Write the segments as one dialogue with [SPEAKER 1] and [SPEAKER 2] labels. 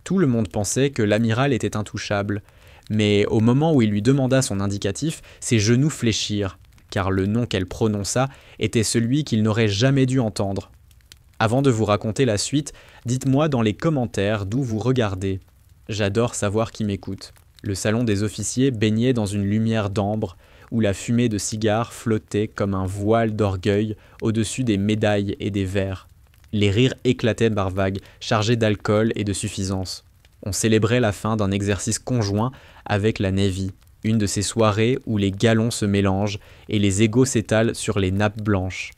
[SPEAKER 1] Tout le monde pensait que l'amiral était intouchable, mais au moment où il lui demanda son indicatif, ses genoux fléchirent, car le nom qu'elle prononça était celui qu'il n'aurait jamais dû entendre. Avant de vous raconter la suite, dites-moi dans les commentaires d'où vous regardez. J'adore savoir qui m'écoute. Le salon des officiers baignait dans une lumière d'ambre, où la fumée de cigares flottait comme un voile d'orgueil au-dessus des médailles et des verres. Les rires éclataient par vagues, chargés d'alcool et de suffisance. On célébrait la fin d'un exercice conjoint avec la Navy, une de ces soirées où les galons se mélangent et les égos s'étalent sur les nappes blanches.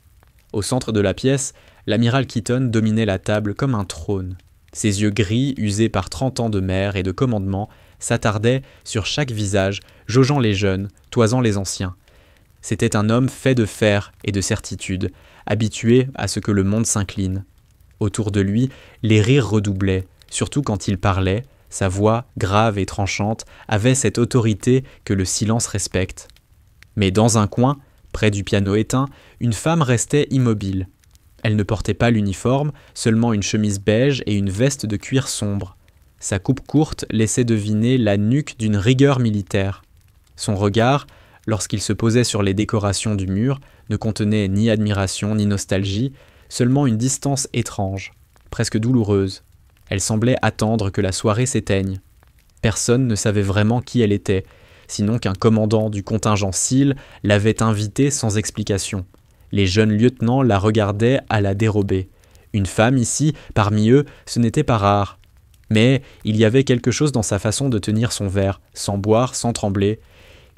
[SPEAKER 1] Au centre de la pièce, l'amiral Keaton dominait la table comme un trône. Ses yeux gris, usés par 30 ans de mer et de commandement, s'attardaient sur chaque visage, jaugeant les jeunes, toisant les anciens. C'était un homme fait de fer et de certitude, habitué à ce que le monde s'incline. Autour de lui, les rires redoublaient, surtout quand il parlait, sa voix, grave et tranchante, avait cette autorité que le silence respecte. Mais dans un coin, près du piano éteint, une femme restait immobile. Elle ne portait pas l'uniforme, seulement une chemise beige et une veste de cuir sombre. Sa coupe courte laissait deviner la nuque d'une rigueur militaire. Son regard, lorsqu'il se posait sur les décorations du mur, ne contenait ni admiration ni nostalgie, seulement une distance étrange, presque douloureuse. Elle semblait attendre que la soirée s'éteigne. Personne ne savait vraiment qui elle était, sinon qu'un commandant du contingent SEAL l'avait invitée sans explication. Les jeunes lieutenants la regardaient à la dérobée. Une femme ici, parmi eux, ce n'était pas rare. Mais il y avait quelque chose dans sa façon de tenir son verre, sans boire, sans trembler,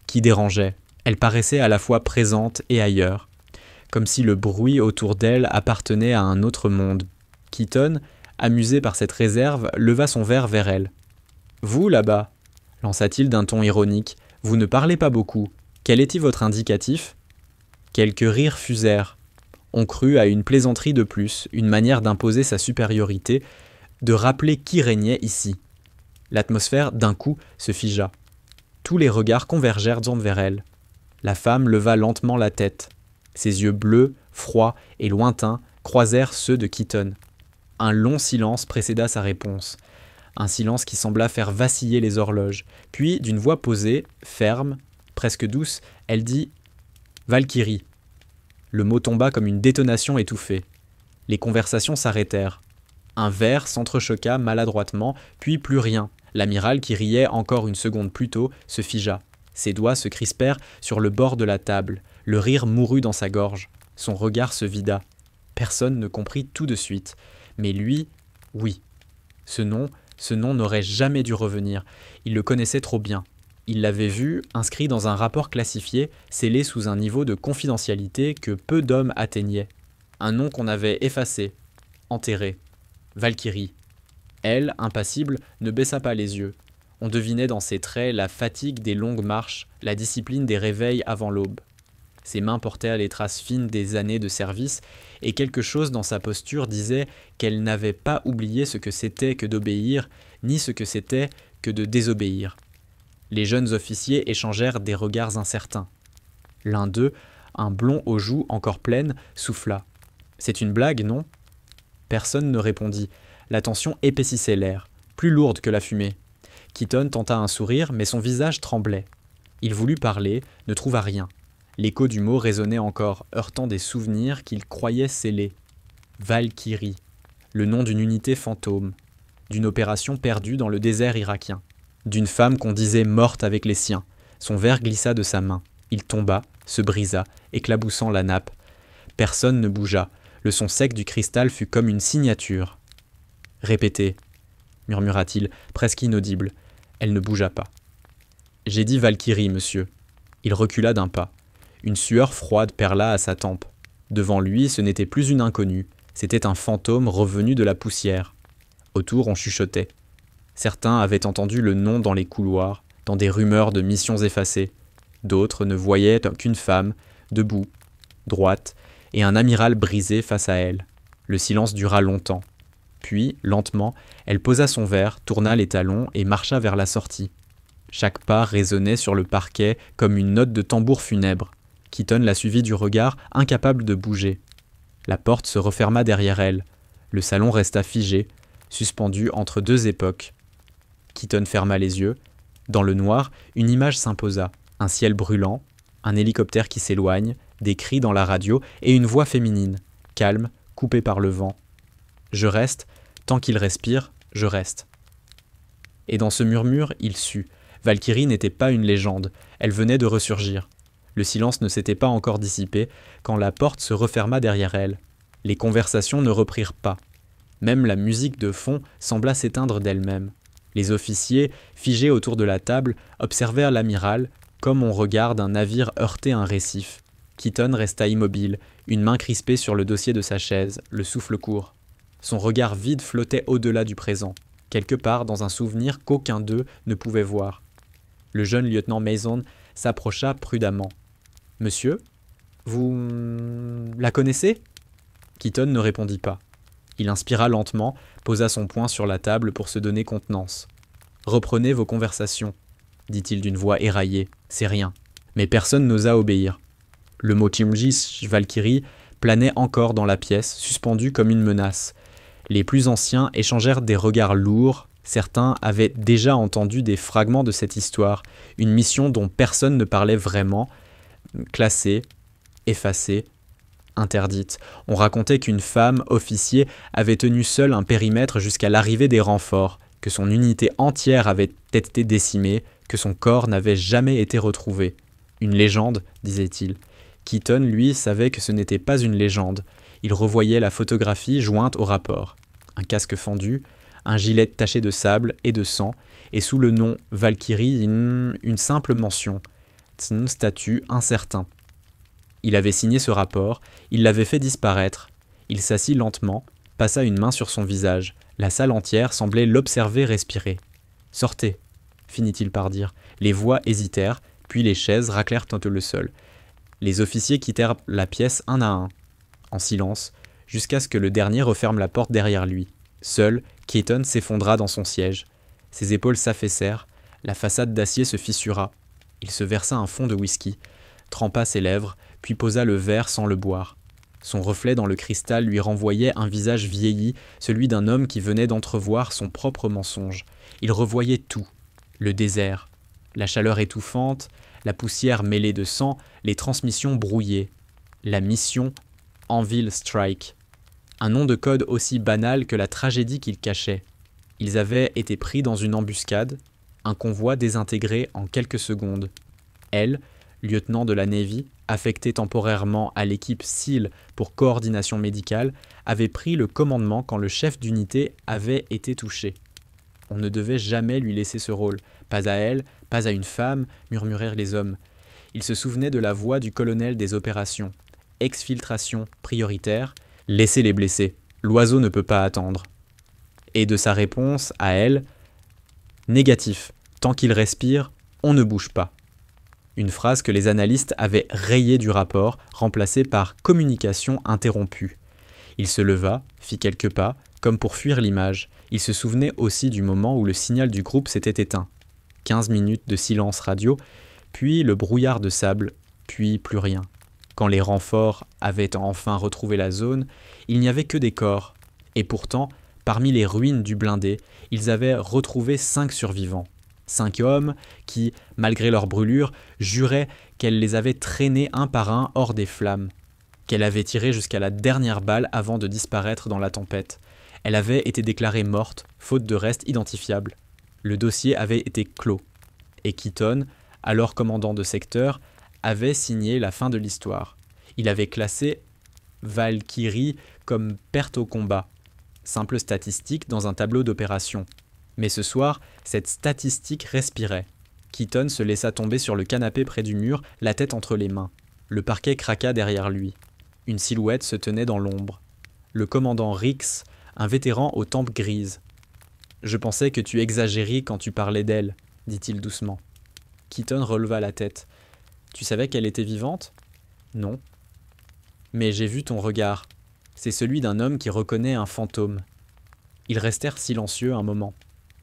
[SPEAKER 1] qui dérangeait. Elle paraissait à la fois présente et ailleurs, comme si le bruit autour d'elle appartenait à un autre monde. Keaton, amusé par cette réserve, leva son verre vers elle. « Vous, là-bas » lança-t-il d'un ton ironique, « vous ne parlez pas beaucoup. Quel était votre indicatif » Quelques rires fusèrent. On crut à une plaisanterie de plus, une manière d'imposer sa supériorité, de rappeler qui régnait ici. L'atmosphère, d'un coup, se figea. Tous les regards convergèrent vers elle. La femme leva lentement la tête. Ses yeux bleus, froids et lointains croisèrent ceux de Keaton. Un long silence précéda sa réponse. Un silence qui sembla faire vaciller les horloges. Puis, d'une voix posée, ferme, presque douce, elle dit « Valkyrie ». Le mot tomba comme une détonation étouffée. Les conversations s'arrêtèrent. Un verre s'entrechoqua maladroitement, puis plus rien. L'amiral, qui riait encore une seconde plus tôt, se figea. Ses doigts se crispèrent sur le bord de la table. Le rire mourut dans sa gorge. Son regard se vida. Personne ne comprit tout de suite. Mais lui, oui. Ce nom n'aurait jamais dû revenir. Il le connaissait trop bien. Il l'avait vu, inscrit dans un rapport classifié, scellé sous un niveau de confidentialité que peu d'hommes atteignaient. Un nom qu'on avait effacé, enterré. Valkyrie. Elle, impassible, ne baissa pas les yeux. On devinait dans ses traits la fatigue des longues marches, la discipline des réveils avant l'aube. Ses mains portaient les traces fines des années de service, et quelque chose dans sa posture disait qu'elle n'avait pas oublié ce que c'était que d'obéir, ni ce que c'était que de désobéir. Les jeunes officiers échangèrent des regards incertains. L'un d'eux, un blond aux joues encore pleines, souffla. « C'est une blague, non ?» Personne ne répondit. La tension épaississait l'air, plus lourde que la fumée. Keaton tenta un sourire, mais son visage tremblait. Il voulut parler, ne trouva rien. L'écho du mot résonnait encore, heurtant des souvenirs qu'il croyait scellés. Valkyrie, le nom d'une unité fantôme, d'une opération perdue dans le désert irakien, d'une femme qu'on disait morte avec les siens. Son verre glissa de sa main. Il tomba, se brisa, éclaboussant la nappe. Personne ne bougea. Le son sec du cristal fut comme une signature. « Répétez » murmura-t-il, presque inaudible. Elle ne bougea pas. « J'ai dit Valkyrie, monsieur. » Il recula d'un pas. Une sueur froide perla à sa tempe. Devant lui, ce n'était plus une inconnue, c'était un fantôme revenu de la poussière. Autour, on chuchotait. Certains avaient entendu le nom dans les couloirs, dans des rumeurs de missions effacées. D'autres ne voyaient qu'une femme, debout, droite, et un amiral brisé face à elle. Le silence dura longtemps. Puis, lentement, elle posa son verre, tourna les talons et marcha vers la sortie. Chaque pas résonnait sur le parquet comme une note de tambour funèbre. Keaton la suivit du regard, incapable de bouger. La porte se referma derrière elle. Le salon resta figé, suspendu entre deux époques, Keaton ferma les yeux. Dans le noir, une image s'imposa. Un ciel brûlant, un hélicoptère qui s'éloigne, des cris dans la radio et une voix féminine, calme, coupée par le vent. « Je reste, tant qu'il respire, je reste. » Et dans ce murmure, il sut. Valkyrie n'était pas une légende, elle venait de ressurgir. Le silence ne s'était pas encore dissipé quand la porte se referma derrière elle. Les conversations ne reprirent pas. Même la musique de fond sembla s'éteindre d'elle-même. Les officiers, figés autour de la table, observèrent l'amiral comme on regarde un navire heurter un récif. Keaton resta immobile, une main crispée sur le dossier de sa chaise, le souffle court. Son regard vide flottait au-delà du présent, quelque part dans un souvenir qu'aucun d'eux ne pouvait voir. Le jeune lieutenant Mason s'approcha prudemment. « Monsieur, vous la connaissez ?» Keaton ne répondit pas. Il inspira lentement, posa son poing sur la table pour se donner contenance. « Reprenez vos conversations, » dit-il d'une voix éraillée. « C'est rien. » Mais personne n'osa obéir. Le mot Chimjis Valkyrie planait encore dans la pièce, suspendu comme une menace. Les plus anciens échangèrent des regards lourds. Certains avaient déjà entendu des fragments de cette histoire, une mission dont personne ne parlait vraiment, classée, effacée, interdite. On racontait qu'une femme, officier, avait tenu seule un périmètre jusqu'à l'arrivée des renforts, que son unité entière avait été décimée, que son corps n'avait jamais été retrouvé. Une légende, disait-il. Keaton, lui, savait que ce n'était pas une légende. Il revoyait la photographie jointe au rapport. Un casque fendu, un gilet taché de sable et de sang, et sous le nom Valkyrie, une simple mention. Statut incertain. Il avait signé ce rapport, il l'avait fait disparaître. Il s'assit lentement, passa une main sur son visage. La salle entière semblait l'observer respirer. « Sortez !» finit-il par dire. Les voix hésitèrent, puis les chaises raclèrent un peu le sol. Les officiers quittèrent la pièce un à un, en silence, jusqu'à ce que le dernier referme la porte derrière lui. Seul, Keaton s'effondra dans son siège. Ses épaules s'affaissèrent, la façade d'acier se fissura. Il se versa un fond de whisky, trempa ses lèvres, puis posa le verre sans le boire. Son reflet dans le cristal lui renvoyait un visage vieilli, celui d'un homme qui venait d'entrevoir son propre mensonge. Il revoyait tout, le désert, la chaleur étouffante, la poussière mêlée de sang, les transmissions brouillées. La mission Anvil Strike. Un nom de code aussi banal que la tragédie qu'il cachait. Ils avaient été pris dans une embuscade, un convoi désintégré en quelques secondes. Elle, lieutenant de la Navy, affecté temporairement à l'équipe SEAL pour coordination médicale, avait pris le commandement quand le chef d'unité avait été touché. On ne devait jamais lui laisser ce rôle. Pas à elle, pas à une femme, murmurèrent les hommes. Il se souvenait de la voix du colonel des opérations. Exfiltration prioritaire, laissez les blessés. L'oiseau ne peut pas attendre. Et de sa réponse à elle, négatif. Tant qu'il respire, on ne bouge pas. Une phrase que les analystes avaient rayée du rapport, remplacée par « communication interrompue ». Il se leva, fit quelques pas, comme pour fuir l'image. Il se souvenait aussi du moment où le signal du groupe s'était éteint. 15 minutes de silence radio, puis le brouillard de sable, puis plus rien. Quand les renforts avaient enfin retrouvé la zone, il n'y avait que des corps. Et pourtant, parmi les ruines du blindé, ils avaient retrouvé 5 survivants. 5 hommes qui, malgré leurs brûlures, juraient qu'elle les avait traînés un par un hors des flammes, qu'elle avait tiré jusqu'à la dernière balle avant de disparaître dans la tempête. Elle avait été déclarée morte, faute de restes identifiables. Le dossier avait été clos. Et Keaton, alors commandant de secteur, avait signé la fin de l'histoire. Il avait classé Valkyrie comme perte au combat, simple statistique dans un tableau d'opération. Mais ce soir, cette statistique respirait. Keaton se laissa tomber sur le canapé près du mur, la tête entre les mains. Le parquet craqua derrière lui. Une silhouette se tenait dans l'ombre. Le commandant Rix, un vétéran aux tempes grises. « Je pensais que tu exagérais quand tu parlais d'elle, » dit-il doucement. Keaton releva la tête. « Tu savais qu'elle était vivante ? » ?»« Non. »« Mais j'ai vu ton regard. C'est celui d'un homme qui reconnaît un fantôme. » Ils restèrent silencieux un moment.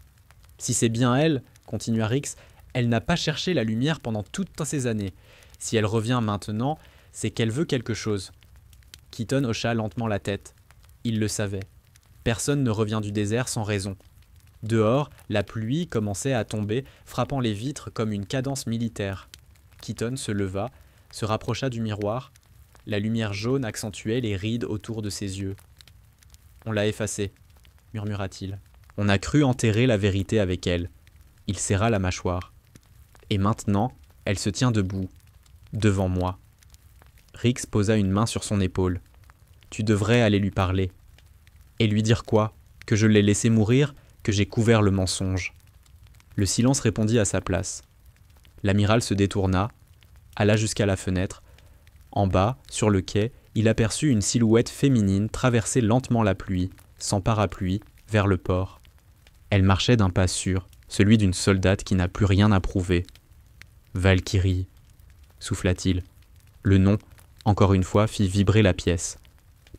[SPEAKER 1] « Si c'est bien elle, continua Rix, elle n'a pas cherché la lumière pendant toutes ces années. Si elle revient maintenant, c'est qu'elle veut quelque chose. » Keaton hocha lentement la tête. Il le savait. Personne ne revient du désert sans raison. Dehors, la pluie commençait à tomber, frappant les vitres comme une cadence militaire. Keaton se leva, se rapprocha du miroir. La lumière jaune accentuait les rides autour de ses yeux. « On l'a effacée, » murmura-t-il. « On a cru enterrer la vérité avec elle. » Il serra la mâchoire. « Et maintenant, elle se tient debout, devant moi. » Rix posa une main sur son épaule. « Tu devrais aller lui parler. » « Et lui dire quoi ? Que je l'ai laissé mourir ? Que j'ai couvert le mensonge. » Le silence répondit à sa place. L'amiral se détourna, alla jusqu'à la fenêtre. En bas, sur le quai, il aperçut une silhouette féminine traverser lentement la pluie, sans parapluie, vers le port. Elle marchait d'un pas sûr, celui d'une soldate qui n'a plus rien à prouver. « Valkyrie », souffla-t-il. Le nom, encore une fois, fit vibrer la pièce.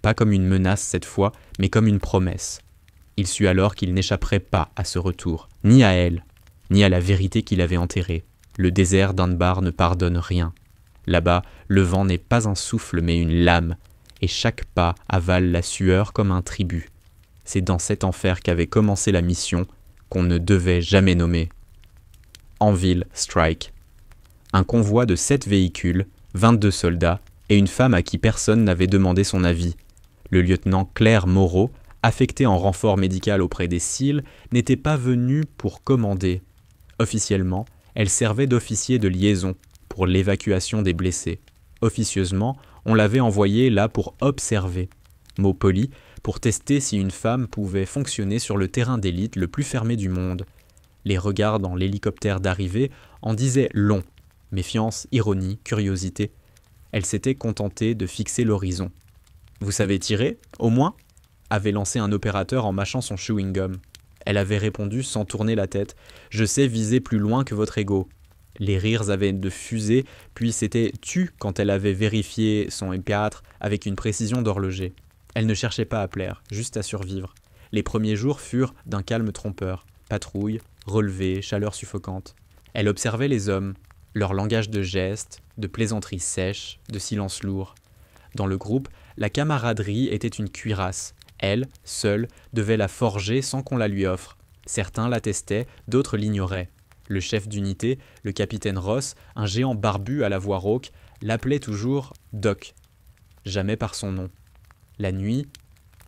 [SPEAKER 1] Pas comme une menace cette fois, mais comme une promesse. Il sut alors qu'il n'échapperait pas à ce retour, ni à elle, ni à la vérité qu'il avait enterrée. Le désert d'Anbar ne pardonne rien. Là-bas, le vent n'est pas un souffle mais une lame, et chaque pas avale la sueur comme un tribut. C'est dans cet enfer qu'avait commencé la mission qu'on ne devait jamais nommer. Anvil Strike. Un convoi de 7 véhicules, 22 soldats, et une femme à qui personne n'avait demandé son avis. Le lieutenant Claire Moreau, affecté en renfort médical auprès des SEAL, n'était pas venue pour commander. Officiellement, elle servait d'officier de liaison pour l'évacuation des blessés. Officieusement, on l'avait envoyée là pour observer. Mot poli, pour tester si une femme pouvait fonctionner sur le terrain d'élite le plus fermé du monde. Les regards dans l'hélicoptère d'arrivée en disaient long. Méfiance, ironie, curiosité. Elle s'était contentée de fixer l'horizon. « Vous savez tirer, au moins ?» avait lancé un opérateur en mâchant son chewing-gum. Elle avait répondu sans tourner la tête. « Je sais viser plus loin que votre ego. » Les rires avaient de fusée, puis s'était tue quand elle avait vérifié son MP4 avec une précision d'horloger. Elle ne cherchait pas à plaire, juste à survivre. Les premiers jours furent d'un calme trompeur. Patrouille, relevés, chaleur suffocante. Elle observait les hommes, leur langage de gestes, de plaisanteries sèches, de silence lourd. Dans le groupe, la camaraderie était une cuirasse. Elle, seule, devait la forger sans qu'on la lui offre. Certains l'attestaient, d'autres l'ignoraient. Le chef d'unité, le capitaine Ross, un géant barbu à la voix rauque, l'appelait toujours « Doc », jamais par son nom. La nuit,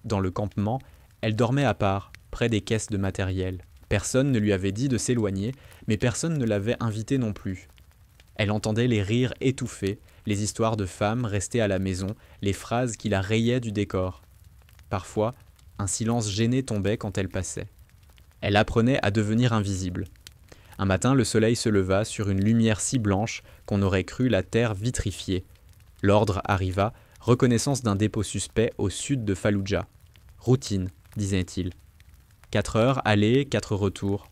[SPEAKER 1] dans le campement, elle dormait à part, près des caisses de matériel. Personne ne lui avait dit de s'éloigner, mais personne ne l'avait invitée non plus. Elle entendait les rires étouffés, les histoires de femmes restées à la maison, les phrases qui la rayaient du décor. Parfois, un silence gêné tombait quand elle passait. Elle apprenait à devenir invisible. Un matin, le soleil se leva sur une lumière si blanche qu'on aurait cru la terre vitrifiée. L'ordre arriva, reconnaissance d'un dépôt suspect au sud de Fallujah. Routine, disait-il. 4 heures, aller, 4 retours.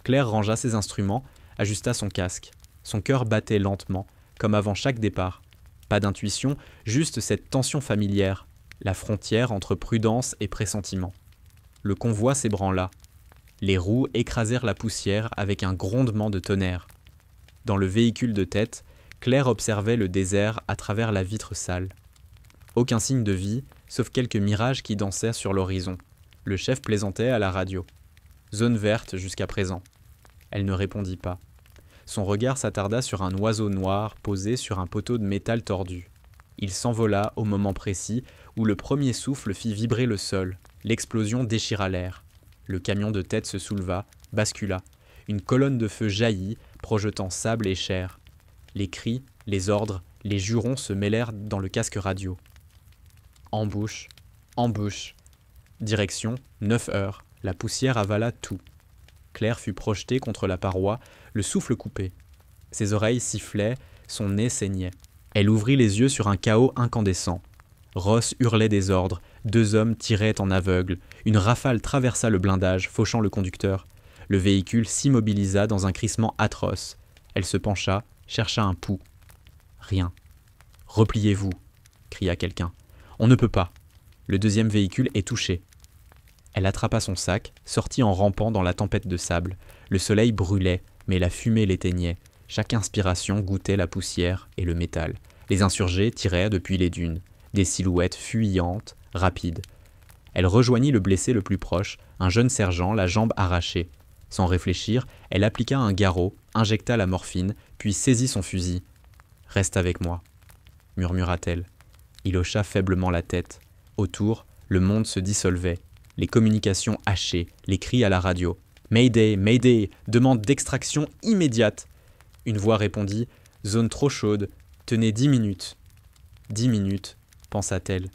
[SPEAKER 1] Claire rangea ses instruments, ajusta son casque. Son cœur battait lentement, comme avant chaque départ. Pas d'intuition, juste cette tension familière, la frontière entre prudence et pressentiment. Le convoi s'ébranla. Les roues écrasèrent la poussière avec un grondement de tonnerre. Dans le véhicule de tête, Claire observait le désert à travers la vitre sale. Aucun signe de vie, sauf quelques mirages qui dansaient sur l'horizon. Le chef plaisantait à la radio. Zone verte jusqu'à présent. Elle ne répondit pas. Son regard s'attarda sur un oiseau noir posé sur un poteau de métal tordu. Il s'envola au moment précis où le premier souffle fit vibrer le sol. L'explosion déchira l'air. Le camion de tête se souleva, bascula. Une colonne de feu jaillit, projetant sable et chair. Les cris, les ordres, les jurons se mêlèrent dans le casque radio. Embouche, embouche. Direction, 9 heures. La poussière avala tout. Claire fut projetée contre la paroi, le souffle coupé. Ses oreilles sifflaient, son nez saignait. Elle ouvrit les yeux sur un chaos incandescent. Ross hurlait des ordres, 2 hommes tiraient en aveugle. Une rafale traversa le blindage, fauchant le conducteur. Le véhicule s'immobilisa dans un crissement atroce. Elle se pencha, chercha un pouls. Rien. « Repliez-vous » cria quelqu'un. « On ne peut pas. Le deuxième véhicule est touché. » Elle attrapa son sac, sortit en rampant dans la tempête de sable. Le soleil brûlait, mais la fumée l'éteignait. Chaque inspiration goûtait la poussière et le métal. Les insurgés tiraient depuis les dunes. Des silhouettes fuyantes, rapides. Elle rejoignit le blessé le plus proche, Un jeune sergent, la jambe arrachée. Sans réfléchir, elle appliqua un garrot, injecta la morphine, puis saisit son fusil. « Reste avec moi », murmura-t-elle. Il hocha faiblement la tête. Autour, le monde se dissolvait. Les communications hachées, les cris à la radio. « Mayday, Mayday, demande d'extraction immédiate !» Une voix répondit « Zone trop chaude, tenez 10 minutes. » 10 minutes, pensa-t-elle.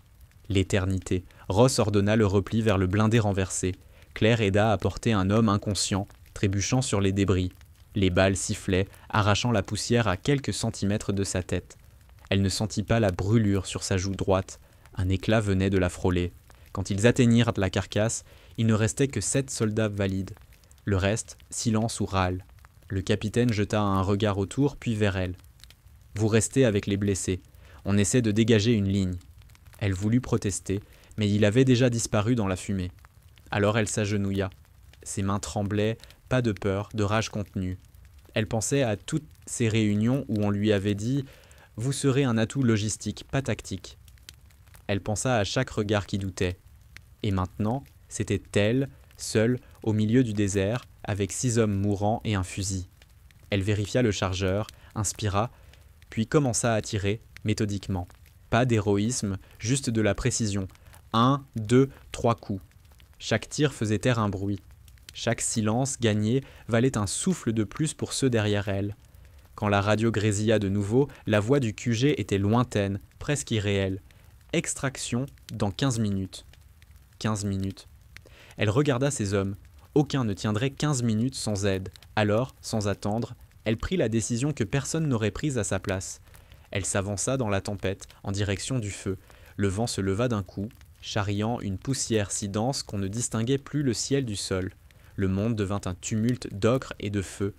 [SPEAKER 1] L'éternité. Ross ordonna le repli vers le blindé renversé. Claire aida à porter un homme inconscient, trébuchant sur les débris. Les balles sifflaient, arrachant la poussière à quelques centimètres de sa tête. Elle ne sentit pas la brûlure sur sa joue droite. Un éclat venait de la frôler. Quand ils atteignirent la carcasse, il ne restait que 7 soldats valides. Le reste, silence ou râle. Le capitaine jeta un regard autour, puis vers elle. « Vous restez avec les blessés. On essaie de dégager une ligne. » Elle voulut protester, mais il avait déjà disparu dans la fumée. Alors elle s'agenouilla. Ses mains tremblaient, pas de peur, de rage contenue. Elle pensait à toutes ces réunions où on lui avait dit « Vous serez un atout logistique, pas tactique ». Elle pensa à chaque regard qui doutait. Et maintenant, c'était elle, seule, au milieu du désert, avec 6 hommes mourants et un fusil. Elle vérifia le chargeur, inspira, puis commença à tirer, méthodiquement. Pas d'héroïsme, juste de la précision. 1, 2, 3 coups. Chaque tir faisait taire un bruit. Chaque silence gagné valait un souffle de plus pour ceux derrière elle. Quand la radio grésilla de nouveau, la voix du QG était lointaine, presque irréelle. Extraction dans 15 minutes. 15 minutes. Elle regarda ces hommes. Aucun ne tiendrait 15 minutes sans aide. Alors, sans attendre, elle prit la décision que personne n'aurait prise à sa place. Elle s'avança dans la tempête, en direction du feu. Le vent se leva d'un coup, charriant une poussière si dense qu'on ne distinguait plus le ciel du sol. Le monde devint un tumulte d'ocre et de feu.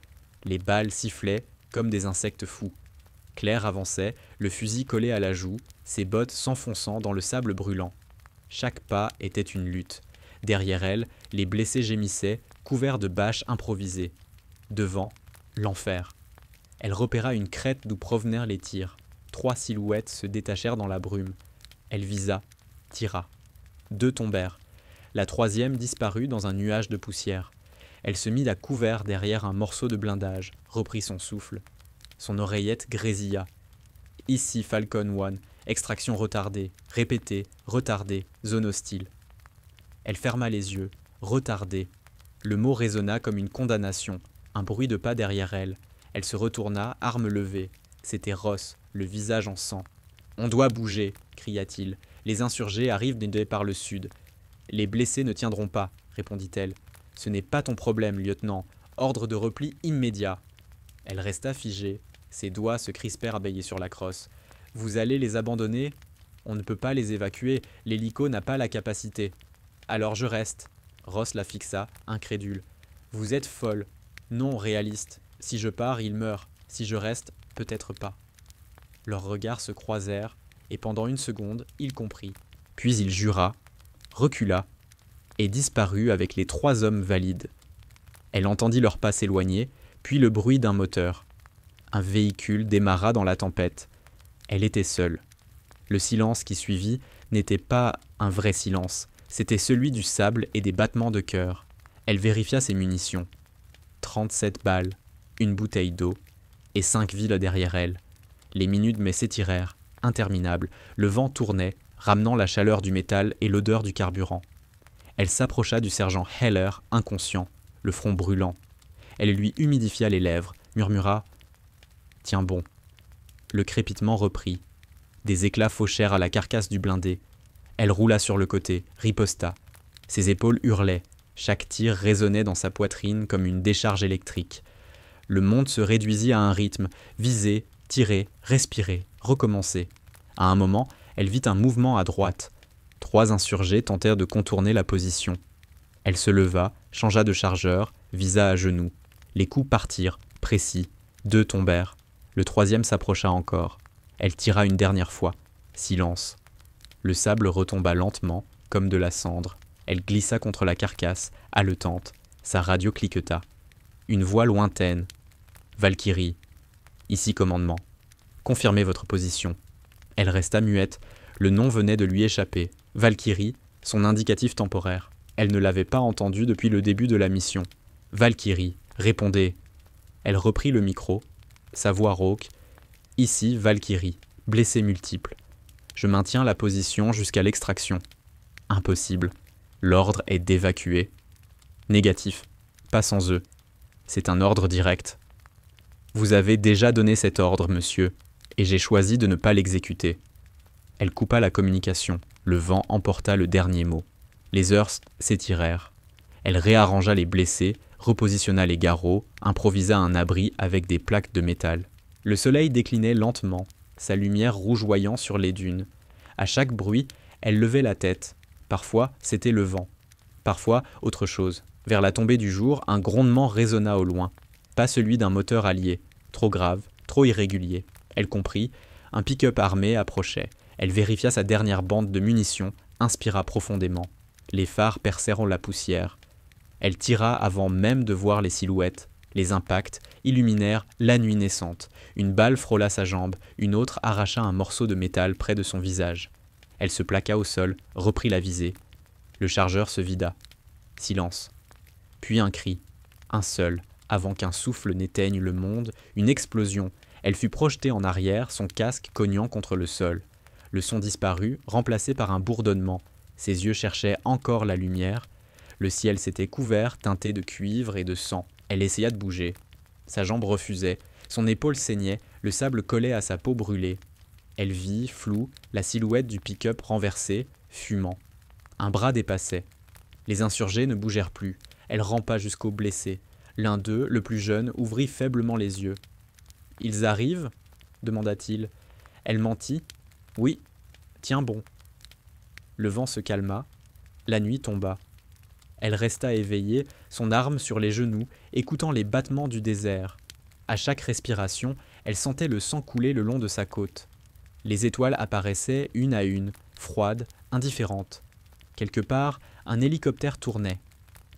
[SPEAKER 1] Les balles sifflaient comme des insectes fous. Claire avançait, le fusil collé à la joue, ses bottes s'enfonçant dans le sable brûlant. Chaque pas était une lutte. Derrière elle, les blessés gémissaient, couverts de bâches improvisées. Devant, l'enfer. Elle repéra une crête d'où provenaient les tirs. 3 silhouettes se détachèrent dans la brume. Elle visa, tira. 2 tombèrent. La 3e disparut dans un nuage de poussière. Elle se mit à couvert derrière un morceau de blindage, reprit son souffle. Son oreillette grésilla. Ici Falcon One, extraction retardée, répétée, retardée, zone hostile. Elle ferma les yeux, retardée. Le mot résonna comme une condamnation, un bruit de pas derrière elle. Elle se retourna, arme levée. C'était Ross, le visage en sang. « On doit bouger !» cria-t-il. « Les insurgés arrivent par le sud. »« Les blessés ne tiendront pas, » répondit-elle. « Ce n'est pas ton problème, lieutenant. Ordre de repli immédiat. » Elle resta figée. Ses doigts se crispèrent à bailler sur la crosse. « Vous allez les abandonner ? On ne peut pas les évacuer. L'hélico n'a pas la capacité. »« Alors je reste. » Ross la fixa, incrédule. « Vous êtes folle. Non réaliste. Si je pars, il meurt. Si je reste, peut-être pas. » Leurs regards se croisèrent, et pendant une seconde, il comprit. Puis il jura, recula, et disparut avec les 3 hommes valides. Elle entendit leurs pas s'éloigner, puis le bruit d'un moteur. Un véhicule démarra dans la tempête. Elle était seule. Le silence qui suivit n'était pas un vrai silence, c'était celui du sable et des battements de cœur. Elle vérifia ses munitions. 37 balles, une bouteille d'eau, et 5 villes derrière elle. Les minutes s'étirèrent, interminables. Le vent tournait, ramenant la chaleur du métal et l'odeur du carburant. Elle s'approcha du sergent Heller, inconscient, le front brûlant. Elle lui humidifia les lèvres, murmura « Tiens bon ». Le crépitement reprit. Des éclats fauchèrent à la carcasse du blindé. Elle roula sur le côté, riposta. Ses épaules hurlaient. Chaque tir résonnait dans sa poitrine comme une décharge électrique. Le monde se réduisit à un rythme, viser, tirer, respirer, recommencer. À un moment, elle vit un mouvement à droite. 3 insurgés tentèrent de contourner la position. Elle se leva, changea de chargeur, visa à genoux. Les coups partirent, précis. 2 tombèrent. Le 3e s'approcha encore. Elle tira une dernière fois. Silence. Le sable retomba lentement, comme de la cendre. Elle glissa contre la carcasse, haletante. Sa radio cliqueta. Une voix lointaine. « Valkyrie. Ici commandement. Confirmez votre position. » Elle resta muette. Le nom venait de lui échapper. Valkyrie, son indicatif temporaire. Elle ne l'avait pas entendu depuis le début de la mission. « Valkyrie, répondez !» Elle reprit le micro, sa voix rauque. « Ici, Valkyrie, blessé multiple. Je maintiens la position jusqu'à l'extraction. » Impossible. L'ordre est d'évacuer. Négatif. Pas sans eux. C'est un ordre direct. Vous avez déjà donné cet ordre, monsieur, et j'ai choisi de ne pas l'exécuter. Elle coupa la communication. Le vent emporta le dernier mot. Les heures s'étirèrent. Elle réarrangea les blessés, repositionna les garrots, improvisa un abri avec des plaques de métal. Le soleil déclinait lentement, sa lumière rougeoyant sur les dunes. À chaque bruit, elle levait la tête. Parfois, c'était le vent. Parfois, autre chose. Vers la tombée du jour, un grondement résonna au loin. Pas celui d'un moteur allié. Trop grave, trop irrégulier. Elle comprit. Un pick-up armé approchait. Elle vérifia sa dernière bande de munitions, inspira profondément. Les phares percèrent la poussière. Elle tira avant même de voir les silhouettes. Les impacts illuminèrent la nuit naissante. Une balle frôla sa jambe, une autre arracha un morceau de métal près de son visage. Elle se plaqua au sol, reprit la visée. Le chargeur se vida. Silence. Puis un cri, un seul, avant qu'un souffle n'éteigne le monde, une explosion. Elle fut projetée en arrière, son casque cognant contre le sol. Le son disparut, remplacé par un bourdonnement. Ses yeux cherchaient encore la lumière. Le ciel s'était couvert, teinté de cuivre et de sang. Elle essaya de bouger. Sa jambe refusait. Son épaule saignait, le sable collait à sa peau brûlée. Elle vit, floue, la silhouette du pick-up renversé, fumant. Un bras dépassait. Les insurgés ne bougèrent plus. Elle rampa jusqu'aux blessés. L'un d'eux, le plus jeune, ouvrit faiblement les yeux. « Ils arrivent » demanda-t-il. Elle mentit. « Oui. Tiens bon. » Le vent se calma. La nuit tomba. Elle resta éveillée, son arme sur les genoux, écoutant les battements du désert. À chaque respiration, elle sentait le sang couler le long de sa côte. Les étoiles apparaissaient une à une, froides, indifférentes. Quelque part, un hélicoptère tournait.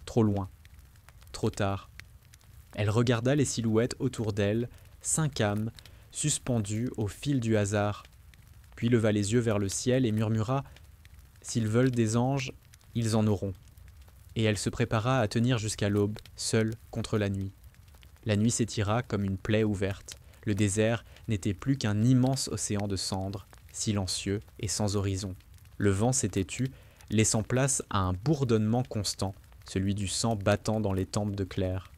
[SPEAKER 1] Trop loin. Trop tard. Elle regarda les silhouettes autour d'elle, 5 âmes, suspendues au fil du hasard. Puis leva les yeux vers le ciel et murmura « S'ils veulent des anges, ils en auront. » Et elle se prépara à tenir jusqu'à l'aube, seule contre la nuit. La nuit s'étira comme une plaie ouverte. Le désert n'était plus qu'un immense océan de cendres, silencieux et sans horizon. Le vent s'était tu, laissant place à un bourdonnement constant, celui du sang battant dans les tempes de Claire.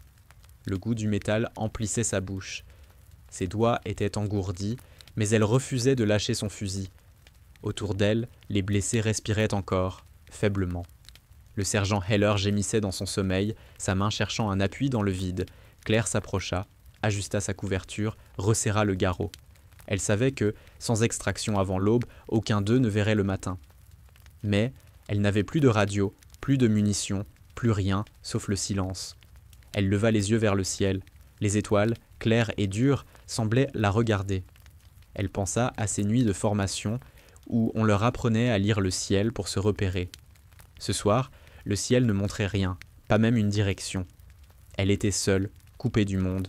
[SPEAKER 1] Le goût du métal emplissait sa bouche. Ses doigts étaient engourdis, mais elle refusait de lâcher son fusil. Autour d'elle, les blessés respiraient encore, faiblement. Le sergent Heller gémissait dans son sommeil, sa main cherchant un appui dans le vide. Claire s'approcha, ajusta sa couverture, resserra le garrot. Elle savait que, sans extraction avant l'aube, aucun d'eux ne verrait le matin. Mais elle n'avait plus de radio, plus de munitions, plus rien, sauf le silence. Elle leva les yeux vers le ciel. Les étoiles, claires et dures, semblaient la regarder. Elle pensa à ces nuits de formation où on leur apprenait à lire le ciel pour se repérer. Ce soir, le ciel ne montrait rien, pas même une direction. Elle était seule, coupée du monde.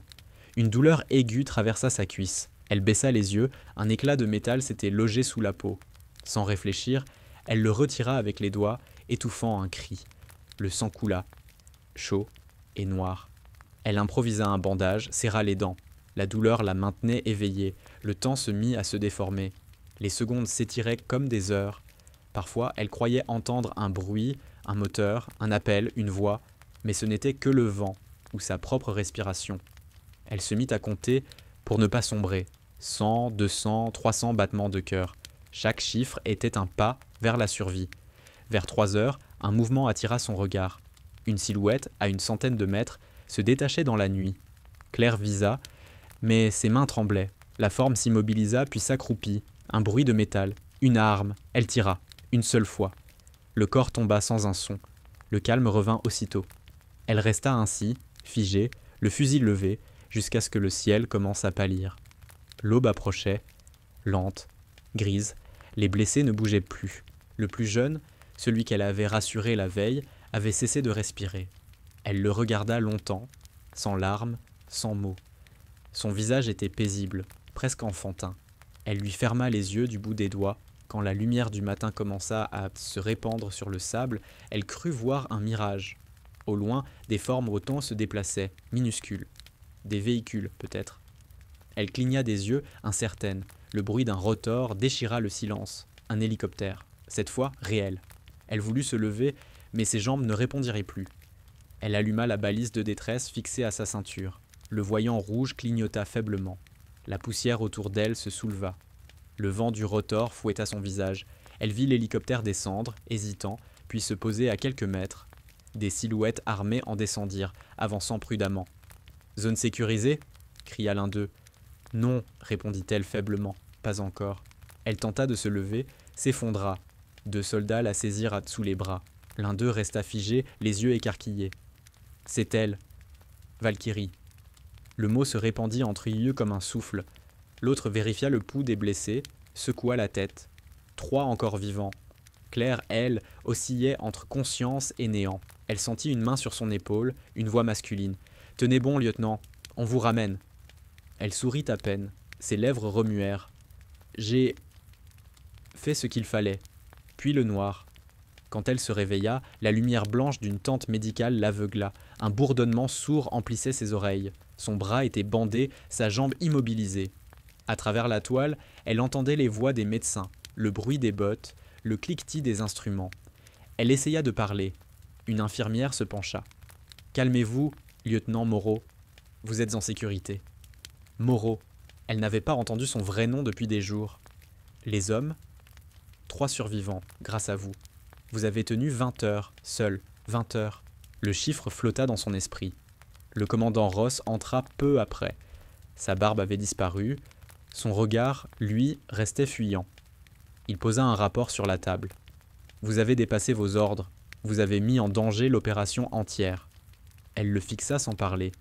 [SPEAKER 1] Une douleur aiguë traversa sa cuisse. Elle baissa les yeux, un éclat de métal s'était logé sous la peau. Sans réfléchir, elle le retira avec les doigts, étouffant un cri. Le sang coula, chaud et noir. Elle improvisa un bandage, serra les dents. La douleur la maintenait éveillée. Le temps se mit à se déformer. Les secondes s'étiraient comme des heures. Parfois, elle croyait entendre un bruit, un moteur, un appel, une voix, mais ce n'était que le vent ou sa propre respiration. Elle se mit à compter pour ne pas sombrer. 100, 200, 300 battements de cœur. Chaque chiffre était un pas vers la survie. Vers 3 heures, un mouvement attira son regard. Une silhouette, à une centaine de mètres, se détachait dans la nuit. Claire visa, mais ses mains tremblaient. La forme s'immobilisa puis s'accroupit. Un bruit de métal, une arme, elle tira, une seule fois. Le corps tomba sans un son. Le calme revint aussitôt. Elle resta ainsi, figée, le fusil levé, jusqu'à ce que le ciel commence à pâlir. L'aube approchait, lente, grise. Les blessés ne bougeaient plus. Le plus jeune, celui qu'elle avait rassuré la veille, avait cessé de respirer. Elle le regarda longtemps, sans larmes, sans mots. Son visage était paisible, presque enfantin. Elle lui ferma les yeux du bout des doigts, Quand la lumière du matin commença à se répandre sur le sable, elle crut voir un mirage. Au loin, des formes autant se déplaçaient, minuscules. Des véhicules, peut-être. Elle cligna des yeux, incertaine. Le bruit d'un rotor déchira le silence. Un hélicoptère. Cette fois, réel. Elle voulut se lever, mais ses jambes ne répondirent plus. Elle alluma la balise de détresse fixée à sa ceinture. Le voyant rouge clignota faiblement. La poussière autour d'elle se souleva. Le vent du rotor fouetta son visage. Elle vit l'hélicoptère descendre, hésitant, puis se poser à quelques mètres. Des silhouettes armées en descendirent, avançant prudemment. « Zone sécurisée » cria l'un d'eux. « Non » répondit-elle faiblement. « Pas encore. » Elle tenta de se lever, s'effondra. 2 soldats la saisirent sous les bras. L'un d'eux resta figé, les yeux écarquillés. « C'est elle. Valkyrie. » Le mot se répandit entre eux comme un souffle. L'autre vérifia le pouls des blessés, secoua la tête. 3 encore vivants. Claire, elle, oscillait entre conscience et néant. Elle sentit une main sur son épaule, une voix masculine. « Tenez bon, lieutenant, on vous ramène. » Elle sourit à peine. Ses lèvres remuèrent. « J'ai fait ce qu'il fallait. » Puis le noir. Quand elle se réveilla, la lumière blanche d'une tente médicale l'aveugla. Un bourdonnement sourd emplissait ses oreilles. Son bras était bandé, sa jambe immobilisée. À travers la toile, elle entendait les voix des médecins, le bruit des bottes, le cliquetis des instruments. Elle essaya de parler. Une infirmière se pencha. « Calmez-vous, lieutenant Moreau. Vous êtes en sécurité. » Moreau. Elle n'avait pas entendu son vrai nom depuis des jours. Les hommes ? 3 survivants, grâce à vous. Vous avez tenu 20 heures, seul, 20 heures. Le chiffre flotta dans son esprit. Le commandant Ross entra peu après. Sa barbe avait disparu. Son regard, lui, restait fuyant. Il posa un rapport sur la table. Vous avez dépassé vos ordres. Vous avez mis en danger l'opération entière. Elle le fixa sans parler.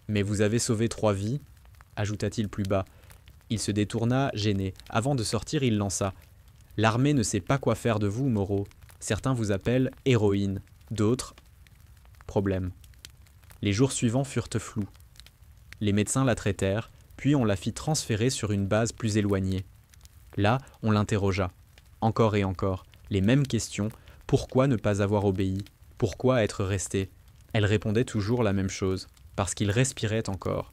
[SPEAKER 1] Mais vous avez sauvé 3 vies, ajouta-t-il plus bas. Il se détourna, gêné. Avant de sortir, il lança. L'armée ne sait pas quoi faire de vous, Moreau. Certains vous appellent héroïne, d'autres problème. Les jours suivants furent flous. Les médecins la traitèrent, puis on la fit transférer sur une base plus éloignée. Là, on l'interrogea. Encore et encore, les mêmes questions. Pourquoi ne pas avoir obéi? Pourquoi être resté? Elle répondait toujours la même chose. Parce qu'il respirait encore.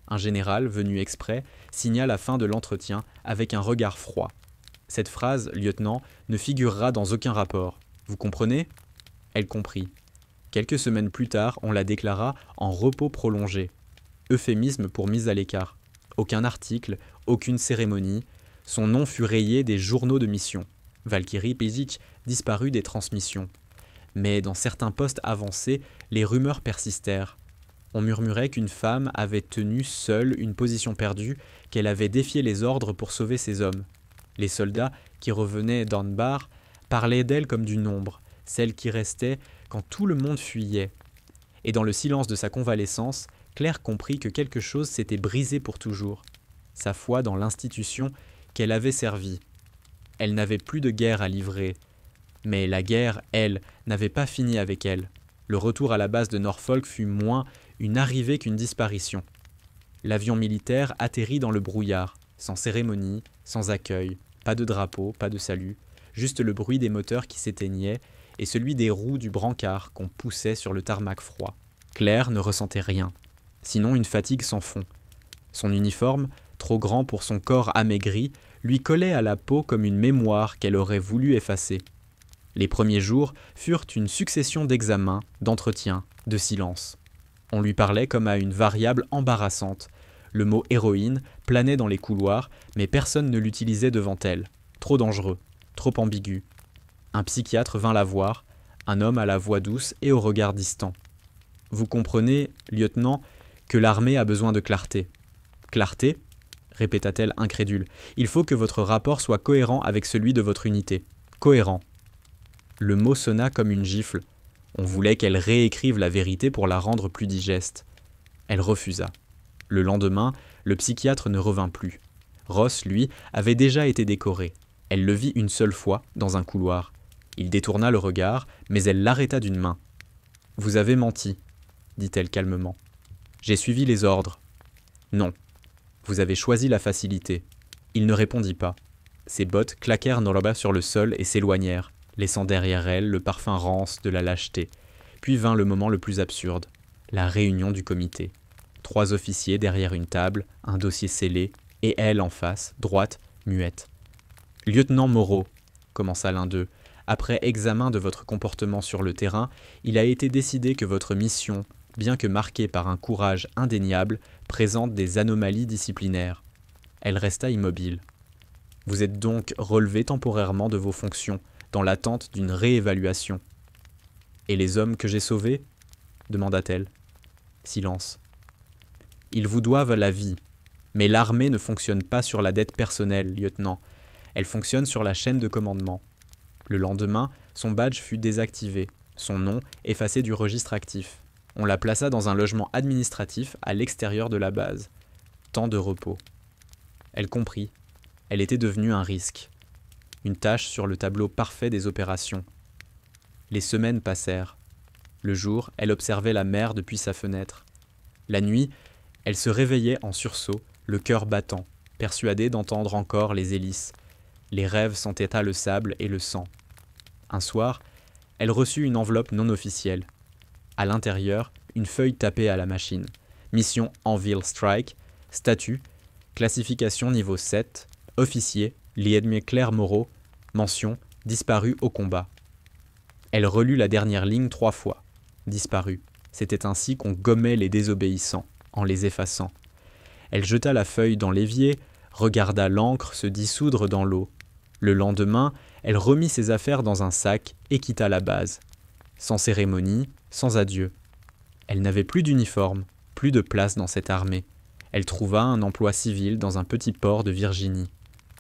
[SPEAKER 1] Un général, venu exprès, signa la fin de l'entretien avec un regard froid. Cette phrase, lieutenant, ne figurera dans aucun rapport. Vous comprenez? Elle comprit. Quelques semaines plus tard, on la déclara en repos prolongé. Euphémisme pour mise à l'écart. Aucun article, aucune cérémonie. Son nom fut rayé des journaux de mission. Valkyrie Pezic disparut des transmissions. Mais dans certains postes avancés, les rumeurs persistèrent. On murmurait qu'une femme avait tenu seule une position perdue, qu'elle avait défié les ordres pour sauver ses hommes. Les soldats qui revenaient d'Anbar parlaient d'elle comme d'une ombre, celle qui restait quand tout le monde fuyait. Et dans le silence de sa convalescence, Claire comprit que quelque chose s'était brisé pour toujours. Sa foi dans l'institution qu'elle avait servie. Elle n'avait plus de guerre à livrer. Mais la guerre, elle, n'avait pas fini avec elle. Le retour à la base de Norfolk fut moins une arrivée qu'une disparition. L'avion militaire atterrit dans le brouillard, sans cérémonie, sans accueil, pas de drapeau, pas de salut, juste le bruit des moteurs qui s'éteignaient et celui des roues du brancard qu'on poussait sur le tarmac froid. Claire ne ressentait rien, sinon une fatigue sans fond. Son uniforme, trop grand pour son corps amaigri, lui collait à la peau comme une mémoire qu'elle aurait voulu effacer. Les premiers jours furent une succession d'examens, d'entretiens, de silences. On lui parlait comme à une variable embarrassante. Le mot héroïne planait dans les couloirs, mais personne ne l'utilisait devant elle. Trop dangereux, trop ambigu. Un psychiatre vint la voir, un homme à la voix douce et au regard distant. « Vous comprenez, lieutenant, que l'armée a besoin de clarté. »« Clarté ?» répéta-t-elle incrédule. « Il faut que votre rapport soit cohérent avec celui de votre unité. Cohérent. » Le mot sonna comme une gifle. On voulait qu'elle réécrive la vérité pour la rendre plus digeste. Elle refusa. Le lendemain, le psychiatre ne revint plus. Ross, lui, avait déjà été décoré. Elle le vit une seule fois, dans un couloir. Il détourna le regard, mais elle l'arrêta d'une main. « Vous avez menti, » dit-elle calmement. « J'ai suivi les ordres. »« Non. Vous avez choisi la facilité. » Il ne répondit pas. Ses bottes claquèrent Noroba sur le sol et s'éloignèrent, laissant derrière elles le parfum rance de la lâcheté. Puis vint le moment le plus absurde, la réunion du comité. 3 officiers derrière une table, un dossier scellé, et elle en face, droite, muette. « Lieutenant Moreau, » commença l'un d'eux, « après examen de votre comportement sur le terrain, il a été décidé que votre mission, bien que marquée par un courage indéniable, présente des anomalies disciplinaires. » Elle resta immobile. « Vous êtes donc relevé temporairement de vos fonctions, dans l'attente d'une réévaluation. »« Et les hommes que j'ai sauvés ?» demanda-t-elle. Silence. « Ils vous doivent la vie. Mais l'armée ne fonctionne pas sur la dette personnelle, lieutenant. Elle fonctionne sur la chaîne de commandement. » Le lendemain, son badge fut désactivé, son nom effacé du registre actif. On la plaça dans un logement administratif à l'extérieur de la base. Temps de repos. Elle comprit. Elle était devenue un risque. Une tâche sur le tableau parfait des opérations. Les semaines passèrent. Le jour, elle observait la mer depuis sa fenêtre. La nuit, elle se réveillait en sursaut, le cœur battant, persuadée d'entendre encore les hélices. Les rêves sentaient le sable et le sang. Un soir, elle reçut une enveloppe non officielle. À l'intérieur, une feuille tapée à la machine. Mission Anvil Strike, statut, classification niveau 7, officier, lieutenant Claire Moreau, mention, disparu au combat. Elle relut la dernière ligne 3 fois. Disparu. C'était ainsi qu'on gommait les désobéissants, en les effaçant. Elle jeta la feuille dans l'évier, regarda l'encre se dissoudre dans l'eau. Le lendemain, elle remit ses affaires dans un sac et quitta la base. Sans cérémonie, sans adieu. Elle n'avait plus d'uniforme, plus de place dans cette armée. Elle trouva un emploi civil dans un petit port de Virginie.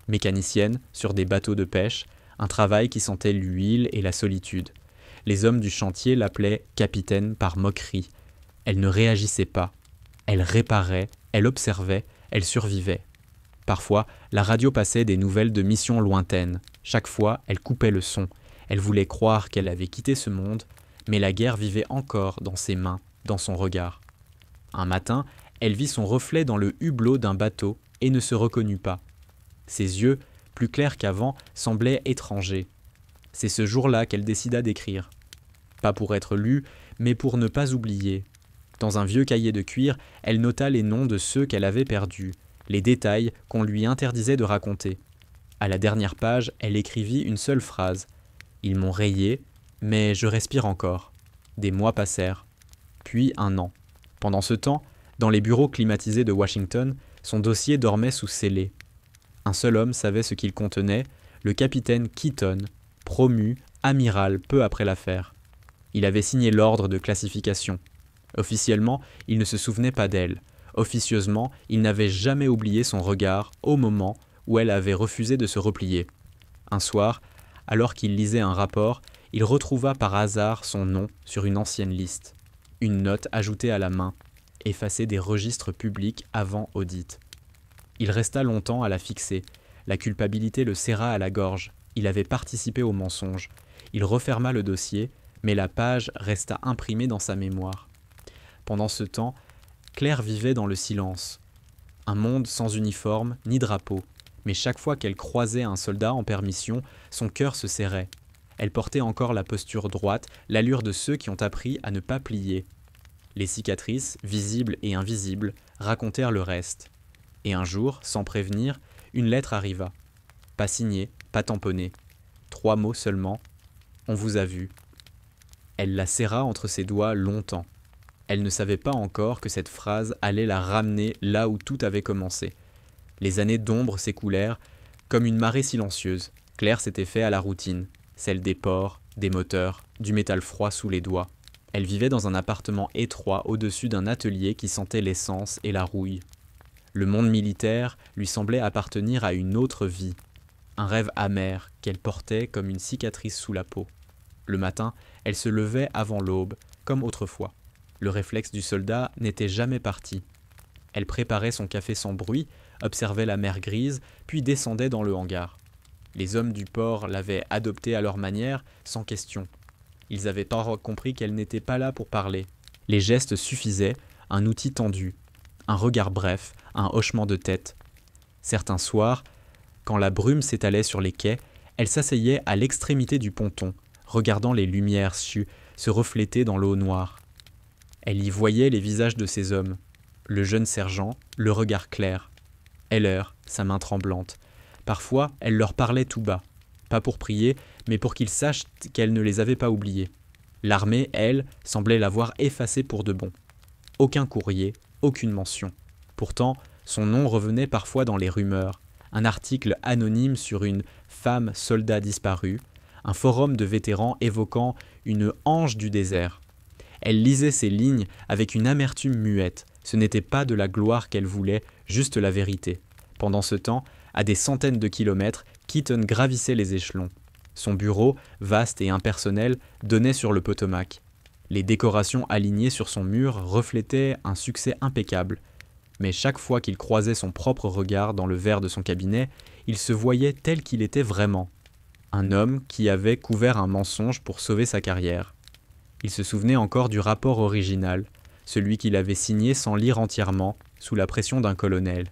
[SPEAKER 1] Mécanicienne, sur des bateaux de pêche, un travail qui sentait l'huile et la solitude. Les hommes du chantier l'appelaient capitaine par moquerie. Elle ne réagissait pas. Elle réparait, elle observait, elle survivait. Parfois, la radio passait des nouvelles de missions lointaines. Chaque fois, elle coupait le son. Elle voulait croire qu'elle avait quitté ce monde, mais la guerre vivait encore dans ses mains, dans son regard. Un matin, elle vit son reflet dans le hublot d'un bateau et ne se reconnut pas. Ses yeux, plus clairs qu'avant, semblaient étrangers. C'est ce jour-là qu'elle décida d'écrire. Pas pour être lue, mais pour ne pas oublier. Dans un vieux cahier de cuir, elle nota les noms de ceux qu'elle avait perdus, les détails qu'on lui interdisait de raconter. À la dernière page, elle écrivit une seule phrase. « Ils m'ont rayé, mais je respire encore. » Des mois passèrent, puis 1 an. Pendant ce temps, dans les bureaux climatisés de Washington, son dossier dormait sous scellé. Un seul homme savait ce qu'il contenait, le capitaine Keaton, promu amiral peu après l'affaire. Il avait signé l'ordre de classification. Officiellement, il ne se souvenait pas d'elle. Officieusement, il n'avait jamais oublié son regard au moment où elle avait refusé de se replier. Un soir, alors qu'il lisait un rapport, il retrouva par hasard son nom sur une ancienne liste. Une note ajoutée à la main, effacée des registres publics avant audit. Il resta longtemps à la fixer. La culpabilité le serra à la gorge. Il avait participé au mensonge. Il referma le dossier, mais la page resta imprimée dans sa mémoire. Pendant ce temps, Claire vivait dans le silence. Un monde sans uniforme ni drapeau, mais chaque fois qu'elle croisait un soldat en permission, son cœur se serrait. Elle portait encore la posture droite, l'allure de ceux qui ont appris à ne pas plier. Les cicatrices, visibles et invisibles, racontèrent le reste. Et un jour, sans prévenir, une lettre arriva. Pas signée, pas tamponnée. 3 mots seulement. « On vous a vu ». Elle la serra entre ses doigts longtemps. Elle ne savait pas encore que cette phrase allait la ramener là où tout avait commencé. Les années d'ombre s'écoulèrent comme une marée silencieuse. Claire s'était fait à la routine, celle des ports, des moteurs, du métal froid sous les doigts. Elle vivait dans un appartement étroit au-dessus d'un atelier qui sentait l'essence et la rouille. Le monde militaire lui semblait appartenir à une autre vie, un rêve amer qu'elle portait comme une cicatrice sous la peau. Le matin, elle se levait avant l'aube, comme autrefois. Le réflexe du soldat n'était jamais parti. Elle préparait son café sans bruit, observait la mer grise, puis descendait dans le hangar. Les hommes du port l'avaient adoptée à leur manière, sans question. Ils avaient pas compris qu'elle n'était pas là pour parler. Les gestes suffisaient, un outil tendu, un regard bref, un hochement de tête. Certains soirs, Quand la brume s'étalait sur les quais, elle s'asseyait à l'extrémité du ponton, regardant les lumières se refléter dans l'eau noire. Elle y voyait les visages de ces hommes, le jeune sergent, le regard clair, Heller, sa main tremblante. Parfois, elle leur parlait tout bas, pas pour prier, mais pour qu'ils sachent qu'elle ne les avait pas oubliés. L'armée, elle, semblait l'avoir effacée pour de bon. Aucun courrier, aucune mention. Pourtant, son nom revenait parfois dans les rumeurs. Un article anonyme sur une femme soldat disparue, un forum de vétérans évoquant une ange du désert. Elle lisait ces lignes avec une amertume muette. Ce n'était pas de la gloire qu'elle voulait, juste la vérité. Pendant ce temps, à des centaines de kilomètres, Keaton gravissait les échelons. Son bureau, vaste et impersonnel, donnait sur le Potomac. Les décorations alignées sur son mur reflétaient un succès impeccable. Mais chaque fois qu'il croisait son propre regard dans le verre de son cabinet, il se voyait tel qu'il était vraiment. Un homme qui avait couvert un mensonge pour sauver sa carrière. Il se souvenait encore du rapport original, celui qu'il avait signé sans lire entièrement, sous la pression d'un colonel.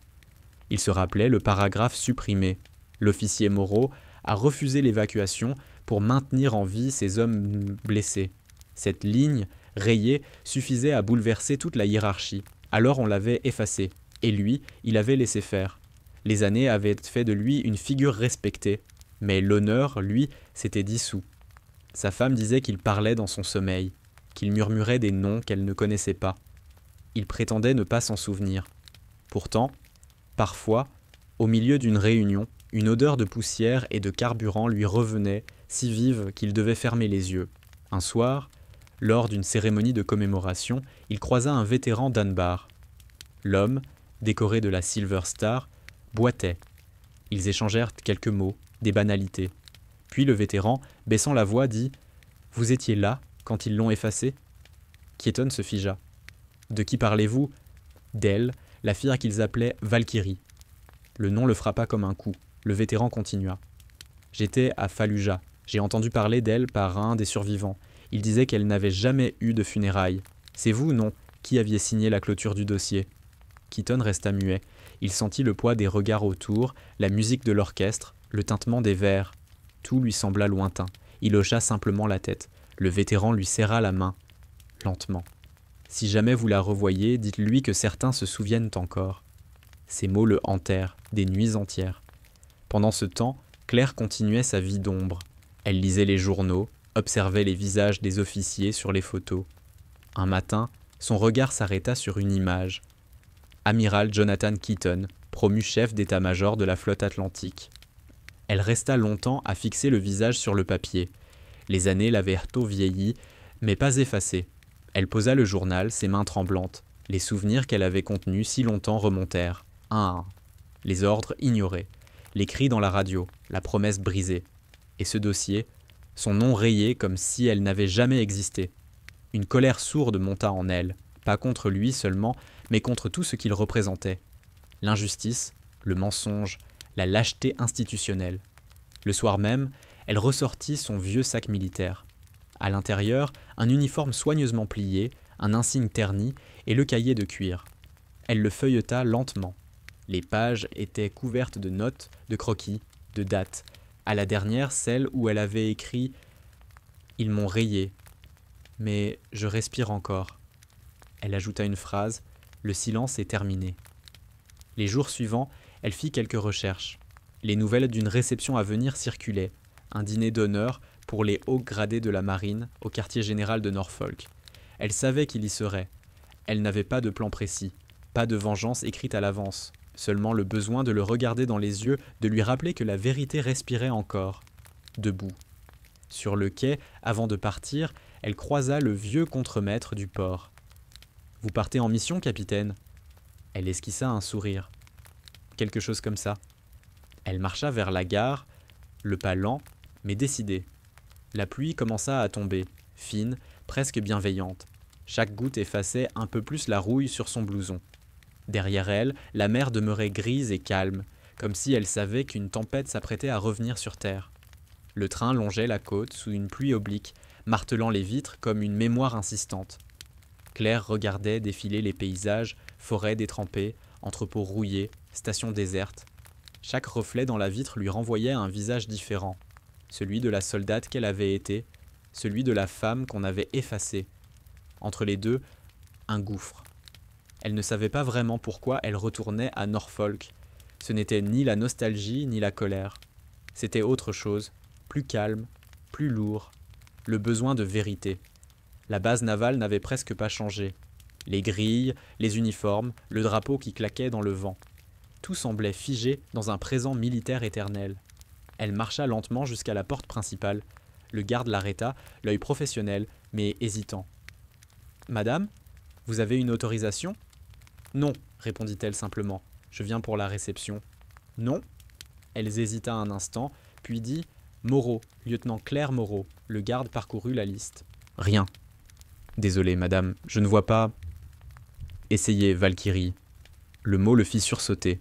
[SPEAKER 1] Il se rappelait le paragraphe supprimé. L'officier Moreau a refusé l'évacuation pour maintenir en vie ces hommes blessés. Cette ligne, rayée, suffisait à bouleverser toute la hiérarchie. Alors on l'avait effacé, et lui, il avait laissé faire. Les années avaient fait de lui une figure respectée, mais l'honneur, lui, s'était dissous. Sa femme disait qu'il parlait dans son sommeil, qu'il murmurait des noms qu'elle ne connaissait pas. Il prétendait ne pas s'en souvenir. Pourtant, parfois, au milieu d'une réunion, une odeur de poussière et de carburant lui revenait, si vive qu'il devait fermer les yeux. Un soir, lors d'une cérémonie de commémoration, il croisa un vétéran d'Anbar. L'homme, décoré de la Silver Star, boitait. Ils échangèrent quelques mots, des banalités. Puis le vétéran, baissant la voix, dit « Vous étiez là quand ils l'ont effacé ?» Keaton se figea. « De qui parlez-vous » ? D'elle, la fille qu'ils appelaient Valkyrie. Le nom le frappa comme un coup. Le vétéran continua. « J'étais à Fallujah. J'ai entendu parler d'elle par un des survivants. Il disait qu'elle n'avait jamais eu de funérailles. C'est vous, non, qui aviez signé la clôture du dossier ?» Keaton resta muet. Il sentit le poids des regards autour, la musique de l'orchestre, le tintement des verres. Tout lui sembla lointain. Il hocha simplement la tête. Le vétéran lui serra la main, lentement. « Si jamais vous la revoyez, dites-lui que certains se souviennent encore. » Ces mots le hantèrent, des nuits entières. Pendant ce temps, Claire continuait sa vie d'ombre. Elle lisait les journaux, observait les visages des officiers sur les photos. Un matin, son regard s'arrêta sur une image. Amiral Jonathan Keaton, promu chef d'état-major de la flotte atlantique. Elle resta longtemps à fixer le visage sur le papier. Les années l'avaient tôt vieilli, mais pas effacé. Elle posa le journal, ses mains tremblantes. Les souvenirs qu'elle avait contenus si longtemps remontèrent, un à un. Les ordres ignorés, les cris dans la radio, la promesse brisée. Et ce dossier, son nom rayé comme si elle n'avait jamais existé. Une colère sourde monta en elle, pas contre lui seulement, mais contre tout ce qu'il représentait. L'injustice, le mensonge, la lâcheté institutionnelle. Le soir même, elle ressortit son vieux sac militaire. À l'intérieur, un uniforme soigneusement plié, un insigne terni et le cahier de cuir. Elle le feuilleta lentement. Les pages étaient couvertes de notes, de croquis, de dates. À la dernière, celle où elle avait écrit « Ils m'ont rayé, mais je respire encore ». Elle ajouta une phrase « Le silence est terminé ». Les jours suivants, elle fit quelques recherches. Les nouvelles d'une réception à venir circulaient. Un dîner d'honneur pour les hauts gradés de la marine au quartier général de Norfolk. Elle savait qu'il y serait. Elle n'avait pas de plan précis, pas de vengeance écrite à l'avance, seulement le besoin de le regarder dans les yeux, de lui rappeler que la vérité respirait encore. Debout. Sur le quai, avant de partir, elle croisa le vieux contremaître du port. « Vous partez en mission, capitaine ?» Elle esquissa un sourire. Quelque chose comme ça. Elle marcha vers la gare, le pas lent, mais décidé. La pluie commença à tomber, fine, presque bienveillante. Chaque goutte effaçait un peu plus la rouille sur son blouson. Derrière elle, la mer demeurait grise et calme, comme si elle savait qu'une tempête s'apprêtait à revenir sur terre. Le train longeait la côte sous une pluie oblique, martelant les vitres comme une mémoire insistante. Claire regardait défiler les paysages, forêts détrempées, entrepôts rouillés, stations désertes. Chaque reflet dans la vitre lui renvoyait un visage différent. Celui de la soldate qu'elle avait été, celui de la femme qu'on avait effacée. Entre les deux, un gouffre. Elle ne savait pas vraiment pourquoi elle retournait à Norfolk. Ce n'était ni la nostalgie ni la colère. C'était autre chose, plus calme, plus lourd, le besoin de vérité. La base navale n'avait presque pas changé. Les grilles, les uniformes, le drapeau qui claquait dans le vent. Tout semblait figé dans un présent militaire éternel. Elle marcha lentement jusqu'à la porte principale. Le garde l'arrêta, l'œil professionnel, mais hésitant. « Madame, vous avez une autorisation ?»« Non, répondit-elle simplement. Je viens pour la réception. »« Non ?» Elle hésita un instant, puis dit « Moreau, lieutenant Claire Moreau. » Le garde parcourut la liste. « Rien. »« Désolé, madame, je ne vois pas. » »« Essayez, Valkyrie. » Le mot le fit sursauter.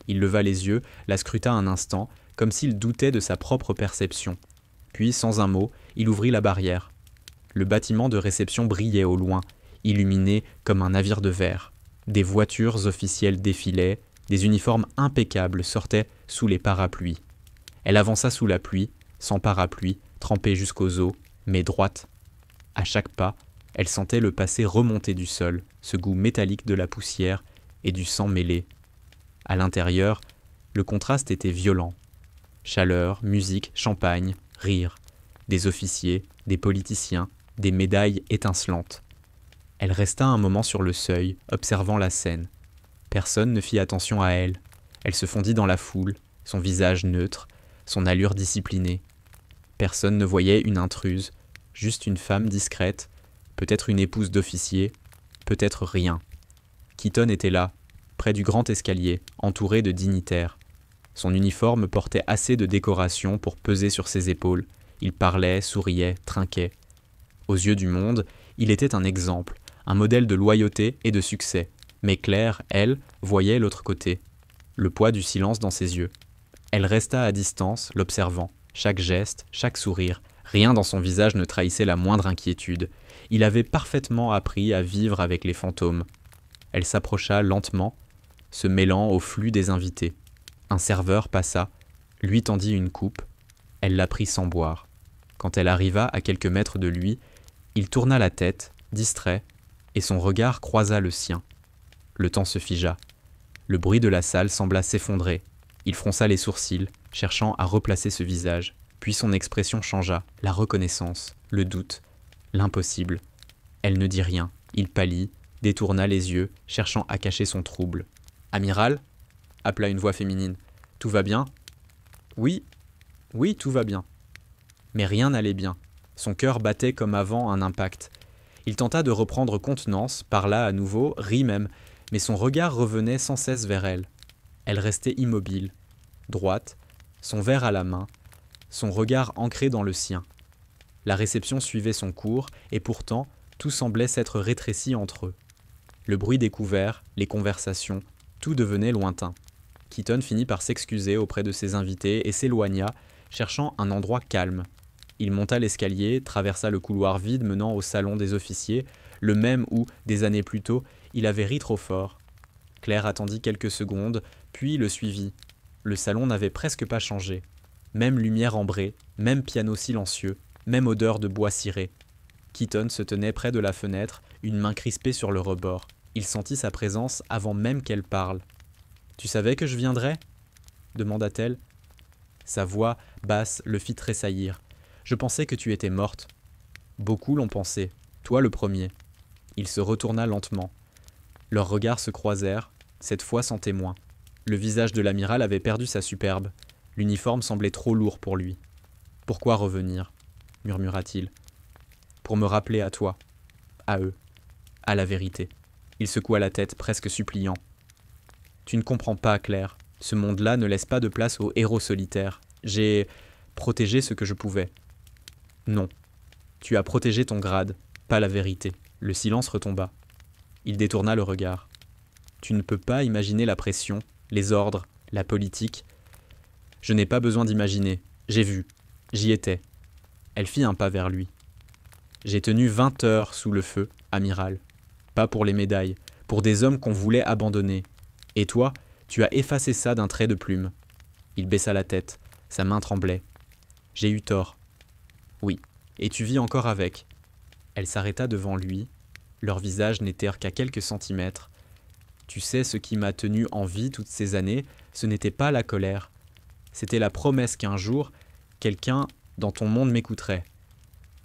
[SPEAKER 1] Il leva les yeux, la scruta un instant, comme s'il doutait de sa propre perception. Puis, sans un mot, il ouvrit la barrière. Le bâtiment de réception brillait au loin, illuminé comme un navire de verre. Des voitures officielles défilaient, des uniformes impeccables sortaient sous les parapluies. Elle avança sous la pluie, sans parapluie, trempée jusqu'aux os, mais droite. À chaque pas, elle sentait le passé remonter du sol, ce goût métallique de la poussière et du sang mêlé. À l'intérieur, le contraste était violent. Chaleur, musique, champagne, rire. Des officiers, des politiciens, des médailles étincelantes. Elle resta un moment sur le seuil, observant la scène. Personne ne fit attention à elle. Elle se fondit dans la foule, son visage neutre, son allure disciplinée. Personne ne voyait une intruse, juste une femme discrète, peut-être une épouse d'officier, peut-être rien. Keaton était là, près du grand escalier, entouré de dignitaires. Son uniforme portait assez de décoration pour peser sur ses épaules. Il parlait, souriait, trinquait. Aux yeux du monde, il était un exemple, un modèle de loyauté et de succès. Mais Claire, elle, voyait l'autre côté, le poids du silence dans ses yeux. Elle resta à distance, l'observant. Chaque geste, chaque sourire, rien dans son visage ne trahissait la moindre inquiétude. Il avait parfaitement appris à vivre avec les fantômes. Elle s'approcha lentement, se mêlant au flux des invités. Un serveur passa, lui tendit une coupe. Elle la prit sans boire. Quand elle arriva à quelques mètres de lui, il tourna la tête, distrait, et son regard croisa le sien. Le temps se figea. Le bruit de la salle sembla s'effondrer. Il fronça les sourcils, cherchant à replacer ce visage. Puis son expression changea, la reconnaissance, le doute, l'impossible. Elle ne dit rien. Il pâlit, détourna les yeux, cherchant à cacher son trouble. « Amiral » appela une voix féminine. « Tout va bien ?»« Oui, oui, tout va bien. » Mais rien n'allait bien. Son cœur battait comme avant un impact. Il tenta de reprendre contenance, parla à nouveau, rit même, mais son regard revenait sans cesse vers elle. Elle restait immobile, droite, son verre à la main, son regard ancré dans le sien. La réception suivait son cours, et pourtant, tout semblait s'être rétréci entre eux. Le bruit des couverts, les conversations, tout devenait lointain. Keaton finit par s'excuser auprès de ses invités et s'éloigna, cherchant un endroit calme. Il monta l'escalier, traversa le couloir vide menant au salon des officiers, le même où, des années plus tôt, il avait ri trop fort. Claire attendit quelques secondes, puis le suivit. Le salon n'avait presque pas changé. Même lumière ambrée, même piano silencieux, même odeur de bois ciré. Keaton se tenait près de la fenêtre, une main crispée sur le rebord. Il sentit sa présence avant même qu'elle parle. « Tu savais que je viendrais ?» demanda-t-elle. Sa voix, basse, le fit tressaillir. « Je pensais que tu étais morte. » Beaucoup l'ont pensé, toi le premier. Il se retourna lentement. Leurs regards se croisèrent, cette fois sans témoin. Le visage de l'amiral avait perdu sa superbe. L'uniforme semblait trop lourd pour lui. « Pourquoi revenir ?» murmura-t-il. « Pour me rappeler à toi, à eux, à la vérité. » Il secoua la tête, presque suppliant. « Tu ne comprends pas, Claire. Ce monde-là ne laisse pas de place aux héros solitaires. J'ai protégé ce que je pouvais. » « Non. Tu as protégé ton grade, pas la vérité. » Le silence retomba. Il détourna le regard. « Tu ne peux pas imaginer la pression, les ordres, la politique. Je n'ai pas besoin d'imaginer. J'ai vu. J'y étais. » Elle fit un pas vers lui. « J'ai tenu 20 heures sous le feu, amiral. Pas pour les médailles, pour des hommes qu'on voulait abandonner. Et toi, tu as effacé ça d'un trait de plume. Il baissa la tête, sa main tremblait. « J'ai eu tort. »« Oui, et tu vis encore avec. » Elle s'arrêta devant lui. Leurs visages n'étèrent qu'à quelques centimètres. « Tu sais, ce qui m'a tenu en vie toutes ces années, ce n'était pas la colère. C'était la promesse qu'un jour, quelqu'un dans ton monde m'écouterait. »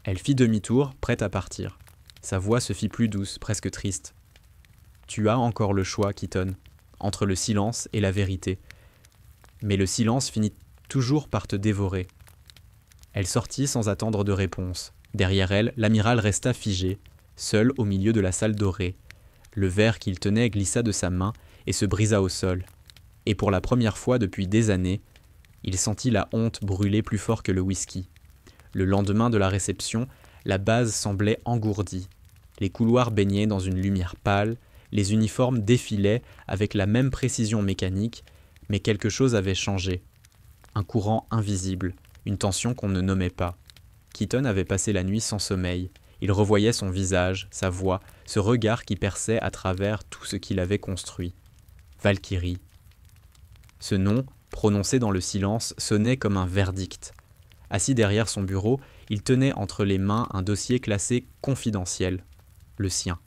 [SPEAKER 1] Elle fit demi-tour, prête à partir. Sa voix se fit plus douce, presque triste. « Tu as encore le choix, Keaton, entre le silence et la vérité. Mais le silence finit toujours par te dévorer. » Elle sortit sans attendre de réponse. Derrière elle, l'amiral resta figé, seul au milieu de la salle dorée. Le verre qu'il tenait glissa de sa main et se brisa au sol. Et pour la première fois depuis des années, il sentit la honte brûler plus fort que le whisky. Le lendemain de la réception, la base semblait engourdie. Les couloirs baignaient dans une lumière pâle, les uniformes défilaient avec la même précision mécanique, mais quelque chose avait changé. Un courant invisible, une tension qu'on ne nommait pas. Keaton avait passé la nuit sans sommeil. Il revoyait son visage, sa voix, ce regard qui perçait à travers tout ce qu'il avait construit. Valkyrie. Ce nom, prononcé dans le silence, sonnait comme un verdict. Assis derrière son bureau, il tenait entre les mains un dossier classé confidentiel. Le sien.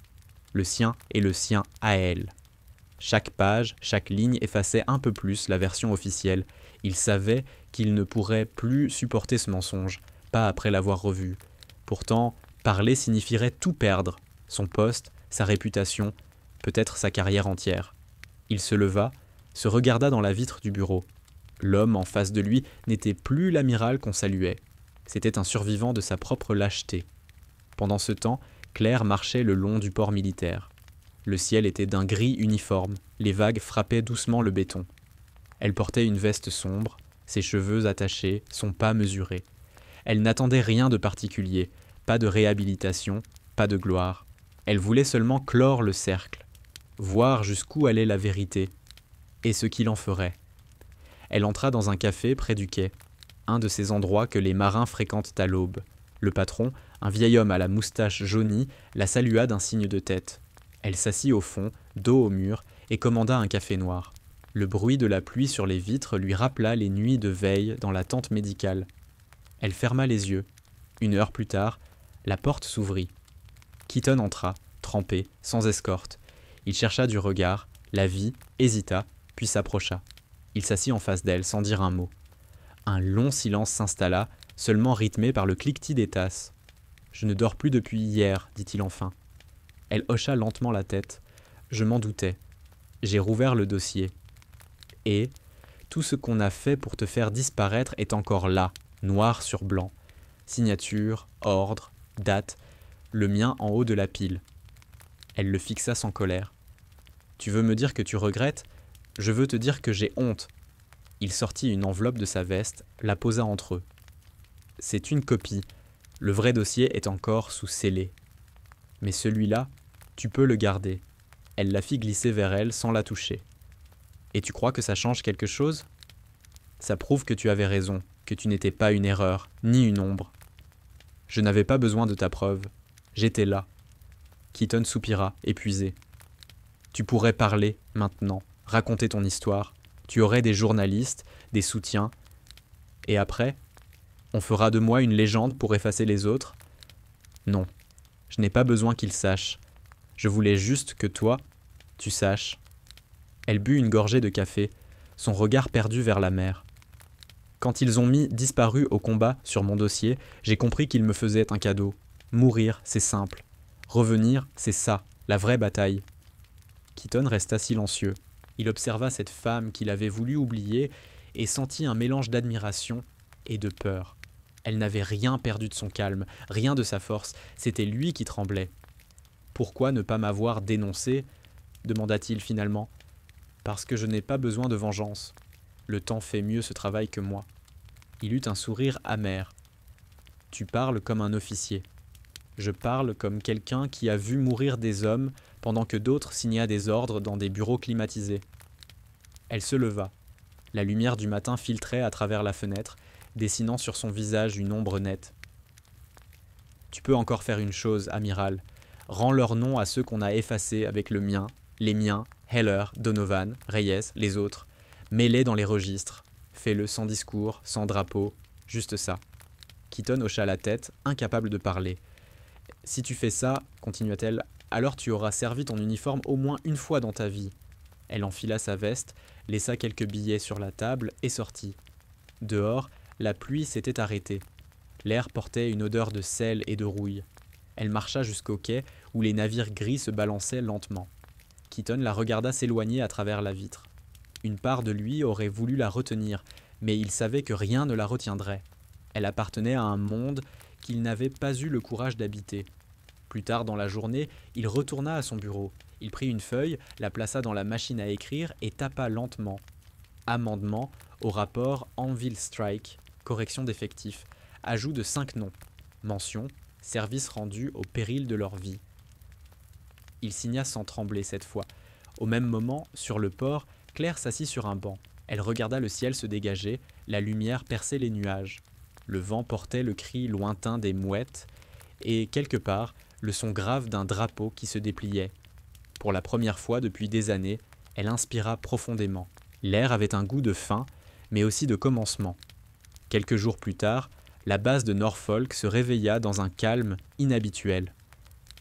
[SPEAKER 1] Le sien et le sien à elle. Chaque page, chaque ligne effaçait un peu plus la version officielle. Il savait qu'il ne pourrait plus supporter ce mensonge, pas après l'avoir revu. Pourtant, parler signifierait tout perdre. Son poste, sa réputation, peut-être sa carrière entière. Il se leva, se regarda dans la vitre du bureau. L'homme en face de lui n'était plus l'amiral qu'on saluait. C'était un survivant de sa propre lâcheté. Pendant ce temps, Claire marchait le long du port militaire. Le ciel était d'un gris uniforme, les vagues frappaient doucement le béton. Elle portait une veste sombre, ses cheveux attachés, son pas mesuré. Elle n'attendait rien de particulier, pas de réhabilitation, pas de gloire. Elle voulait seulement clore le cercle, voir jusqu'où allait la vérité, et ce qu'il en ferait. Elle entra dans un café près du quai, un de ces endroits que les marins fréquentent à l'aube. Le patron, un vieil homme à la moustache jaunie, la salua d'un signe de tête. Elle s'assit au fond, dos au mur, et commanda un café noir. Le bruit de la pluie sur les vitres lui rappela les nuits de veille dans la tente médicale. Elle ferma les yeux. 1 heure plus tard, la porte s'ouvrit. Keaton entra, trempé, sans escorte. Il chercha du regard, la vit, hésita, puis s'approcha. Il s'assit en face d'elle, sans dire un mot. Un long silence s'installa, seulement rythmé par le cliquetis des tasses. « Je ne dors plus depuis hier, dit-il enfin. » Elle hocha lentement la tête. « Je m'en doutais. J'ai rouvert le dossier. Et tout ce qu'on a fait pour te faire disparaître est encore là, noir sur blanc. Signature, ordre, date, le mien en haut de la pile. » Elle le fixa sans colère. « Tu veux me dire que tu regrettes ? Je veux te dire que j'ai honte. » Il sortit une enveloppe de sa veste, la posa entre eux. « C'est une copie. Le vrai dossier est encore sous scellé. Mais celui-là, tu peux le garder. » Elle la fit glisser vers elle sans la toucher. « Et tu crois que ça change quelque chose ? Ça prouve que tu avais raison, que tu n'étais pas une erreur, ni une ombre. Je n'avais pas besoin de ta preuve. J'étais là. » Keaton soupira, épuisé. « Tu pourrais parler, maintenant, raconter ton histoire. Tu aurais des journalistes, des soutiens. Et après, on fera de moi une légende pour effacer les autres ? Non, je n'ai pas besoin qu'ils sachent. Je voulais juste que toi, tu saches. » Elle but une gorgée de café, son regard perdu vers la mer. « Quand ils ont mis disparu au combat sur mon dossier, j'ai compris qu'ils me faisaient un cadeau. Mourir, c'est simple. Revenir, c'est ça, la vraie bataille. » Keaton resta silencieux. Il observa cette femme qu'il avait voulu oublier et sentit un mélange d'admiration et de peur. Elle n'avait rien perdu de son calme, rien de sa force, c'était lui qui tremblait. « Pourquoi ne pas m'avoir dénoncé ?» demanda-t-il finalement. « Parce que je n'ai pas besoin de vengeance. Le temps fait mieux ce travail que moi. » Il eut un sourire amer. « Tu parles comme un officier. Je parle comme quelqu'un qui a vu mourir des hommes pendant que d'autres signaient des ordres dans des bureaux climatisés. » Elle se leva. La lumière du matin filtrait à travers la fenêtre, dessinant sur son visage une ombre nette. « Tu peux encore faire une chose, amiral. Rends leur nom à ceux qu'on a effacés avec le mien, les miens, Heller, Donovan, Reyes, les autres. Mets-les dans les registres. Fais-le sans discours, sans drapeau, juste ça. Keaton hocha la tête, incapable de parler. Si tu fais ça, continua-t-elle, alors tu auras servi ton uniforme au moins une fois dans ta vie. Elle enfila sa veste, laissa quelques billets sur la table et sortit. Dehors, la pluie s'était arrêtée. L'air portait une odeur de sel et de rouille. Elle marcha jusqu'au quai où les navires gris se balançaient lentement. Keaton la regarda s'éloigner à travers la vitre. Une part de lui aurait voulu la retenir, mais il savait que rien ne la retiendrait. Elle appartenait à un monde qu'il n'avait pas eu le courage d'habiter. Plus tard dans la journée, il retourna à son bureau. Il prit une feuille, la plaça dans la machine à écrire et tapa lentement. Amendement au rapport Anvil Strike, correction d'effectifs, ajout de 5 noms. Mention, service rendu au péril de leur vie. Il signa sans trembler cette fois. Au même moment, sur le port, Claire s'assit sur un banc. Elle regarda le ciel se dégager, la lumière perçait les nuages. Le vent portait le cri lointain des mouettes et, quelque part, le son grave d'un drapeau qui se dépliait. Pour la première fois depuis des années, elle inspira profondément. L'air avait un goût de fin, mais aussi de commencement. Quelques jours plus tard, la base de Norfolk se réveilla dans un calme inhabituel.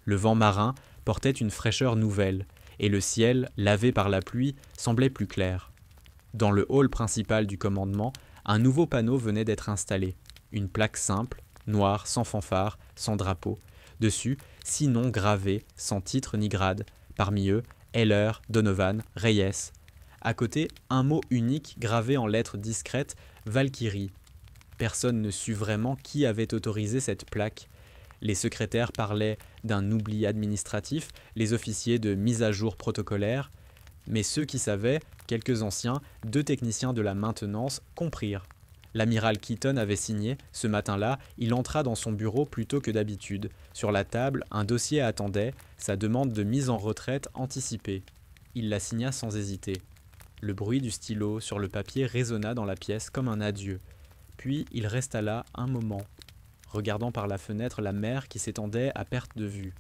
[SPEAKER 1] Le vent marin portait une fraîcheur nouvelle, et le ciel, lavé par la pluie, semblait plus clair. Dans le hall principal du commandement, un nouveau panneau venait d'être installé. Une plaque simple, noire, sans fanfare, sans drapeau. Dessus, 6 noms gravés, sans titre ni grade. Parmi eux, Heller, Donovan, Reyes. À côté, un mot unique gravé en lettres discrètes, Valkyrie. Personne ne sut vraiment qui avait autorisé cette plaque. Les secrétaires parlaient d'un oubli administratif, les officiers de mise à jour protocolaire. Mais ceux qui savaient, quelques anciens, 2 techniciens de la maintenance, comprirent. L'amiral Keaton avait signé. Ce matin-là, il entra dans son bureau plus tôt que d'habitude. Sur la table, un dossier attendait, sa demande de mise en retraite anticipée. Il la signa sans hésiter. Le bruit du stylo sur le papier résonna dans la pièce comme un adieu. Puis il resta là un moment, regardant par la fenêtre la mer qui s'étendait à perte de vue.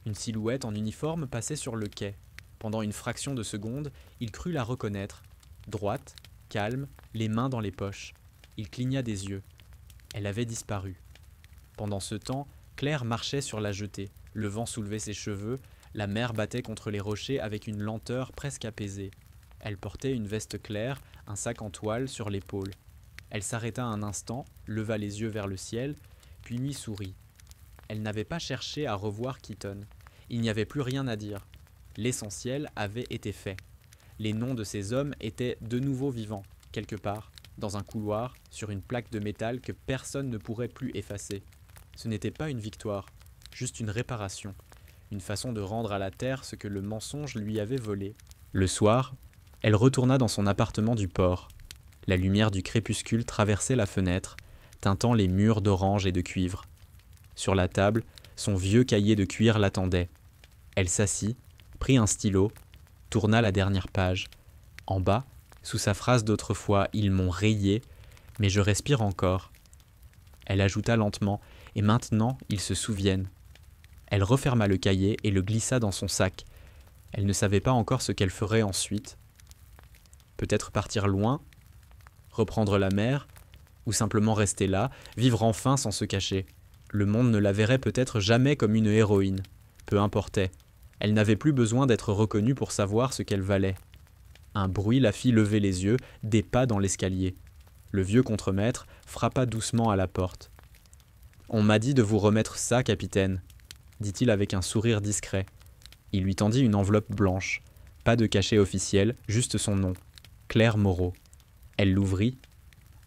[SPEAKER 1] Une silhouette en uniforme passait sur le quai. Pendant une fraction de seconde, il crut la reconnaître. Droite, calme, les mains dans les poches. Il cligna des yeux. Elle avait disparu. Pendant ce temps, Claire marchait sur la jetée. Le vent soulevait ses cheveux, la mer battait contre les rochers avec une lenteur presque apaisée. Elle portait une veste claire, un sac en toile sur l'épaule. Elle s'arrêta un instant, leva les yeux vers le ciel, puis lui sourit. Elle n'avait pas cherché à revoir Keaton. Il n'y avait plus rien à dire. L'essentiel avait été fait. Les noms de ces hommes étaient de nouveau vivants, quelque part, dans un couloir, sur une plaque de métal que personne ne pourrait plus effacer. Ce n'était pas une victoire, juste une réparation, une façon de rendre à la terre ce que le mensonge lui avait volé. Le soir, elle retourna dans son appartement du port. La lumière du crépuscule traversait la fenêtre, teintant les murs d'orange et de cuivre. Sur la table, son vieux cahier de cuir l'attendait. Elle s'assit, prit un stylo, tourna la dernière page. En bas, sous sa phrase d'autrefois « Ils m'ont rayé, mais je respire encore ». Elle ajouta lentement « Et maintenant, ils se souviennent ». Elle referma le cahier et le glissa dans son sac. Elle ne savait pas encore ce qu'elle ferait ensuite. Peut-être partir loin, reprendre la mer, ou simplement rester là, vivre enfin sans se cacher. Le monde ne la verrait peut-être jamais comme une héroïne. Peu importait. Elle n'avait plus besoin d'être reconnue pour savoir ce qu'elle valait. Un bruit la fit lever les yeux, des pas dans l'escalier. Le vieux contremaître frappa doucement à la porte. « On m'a dit de vous remettre ça, capitaine », dit-il avec un sourire discret. Il lui tendit une enveloppe blanche. Pas de cachet officiel, juste son nom. Claire Moreau. Elle l'ouvrit.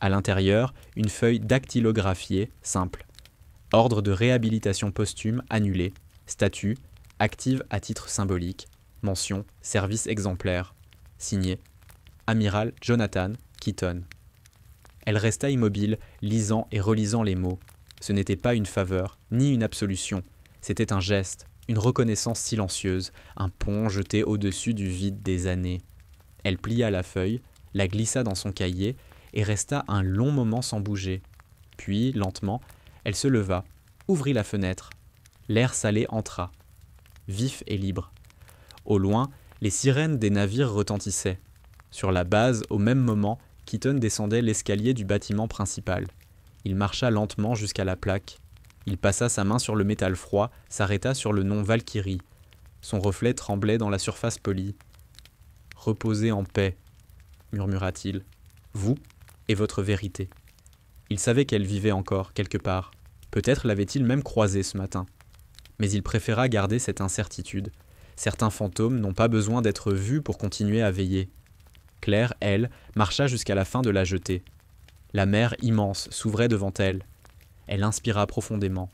[SPEAKER 1] À l'intérieur, une feuille dactylographiée, simple. Ordre de réhabilitation posthume annulé. Statut, active à titre symbolique. Mention, service exemplaire. Signé, Amiral Jonathan Keaton. Elle resta immobile, lisant et relisant les mots. Ce n'était pas une faveur, ni une absolution. C'était un geste, une reconnaissance silencieuse, un pont jeté au-dessus du vide des années. Elle plia la feuille, la glissa dans son cahier et resta un long moment sans bouger. Puis, lentement, elle se leva, ouvrit la fenêtre. L'air salé entra, vif et libre. Au loin, les sirènes des navires retentissaient. Sur la base, au même moment, Keaton descendait l'escalier du bâtiment principal. Il marcha lentement jusqu'à la plaque. Il passa sa main sur le métal froid, s'arrêta sur le nom Valkyrie. Son reflet tremblait dans la surface polie. « Reposez en paix, murmura-t-il. Vous et votre vérité. » Il savait qu'elle vivait encore, quelque part. Peut-être l'avait-il même croisée ce matin. Mais il préféra garder cette incertitude. Certains fantômes n'ont pas besoin d'être vus pour continuer à veiller. Claire, elle, marcha jusqu'à la fin de la jetée. La mer immense s'ouvrait devant elle. Elle inspira profondément.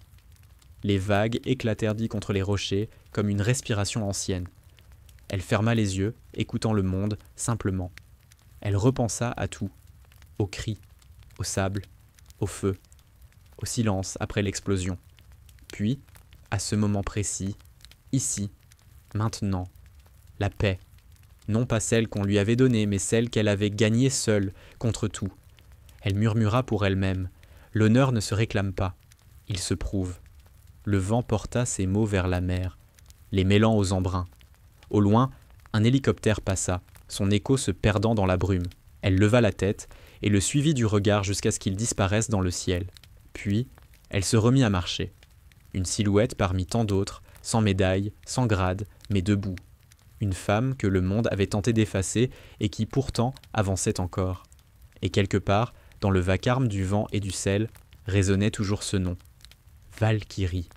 [SPEAKER 1] Les vagues éclatèrent contre les rochers comme une respiration ancienne. Elle ferma les yeux, écoutant le monde simplement. Elle repensa à tout, aux cris, au sable, au feu, au silence après l'explosion. Puis, à ce moment précis, ici, maintenant, la paix. Non pas celle qu'on lui avait donnée, mais celle qu'elle avait gagnée seule, contre tout. Elle murmura pour elle-même. L'honneur ne se réclame pas, il se prouve. Le vent porta ces mots vers la mer, les mêlant aux embruns. Au loin, un hélicoptère passa, son écho se perdant dans la brume. Elle leva la tête et le suivit du regard jusqu'à ce qu'il disparaisse dans le ciel. Puis, elle se remit à marcher. Une silhouette parmi tant d'autres, sans médaille, sans grade, mais debout. Une femme que le monde avait tenté d'effacer et qui pourtant avançait encore. Et quelque part, dans le vacarme du vent et du sel, résonnait toujours ce nom. Valkyrie.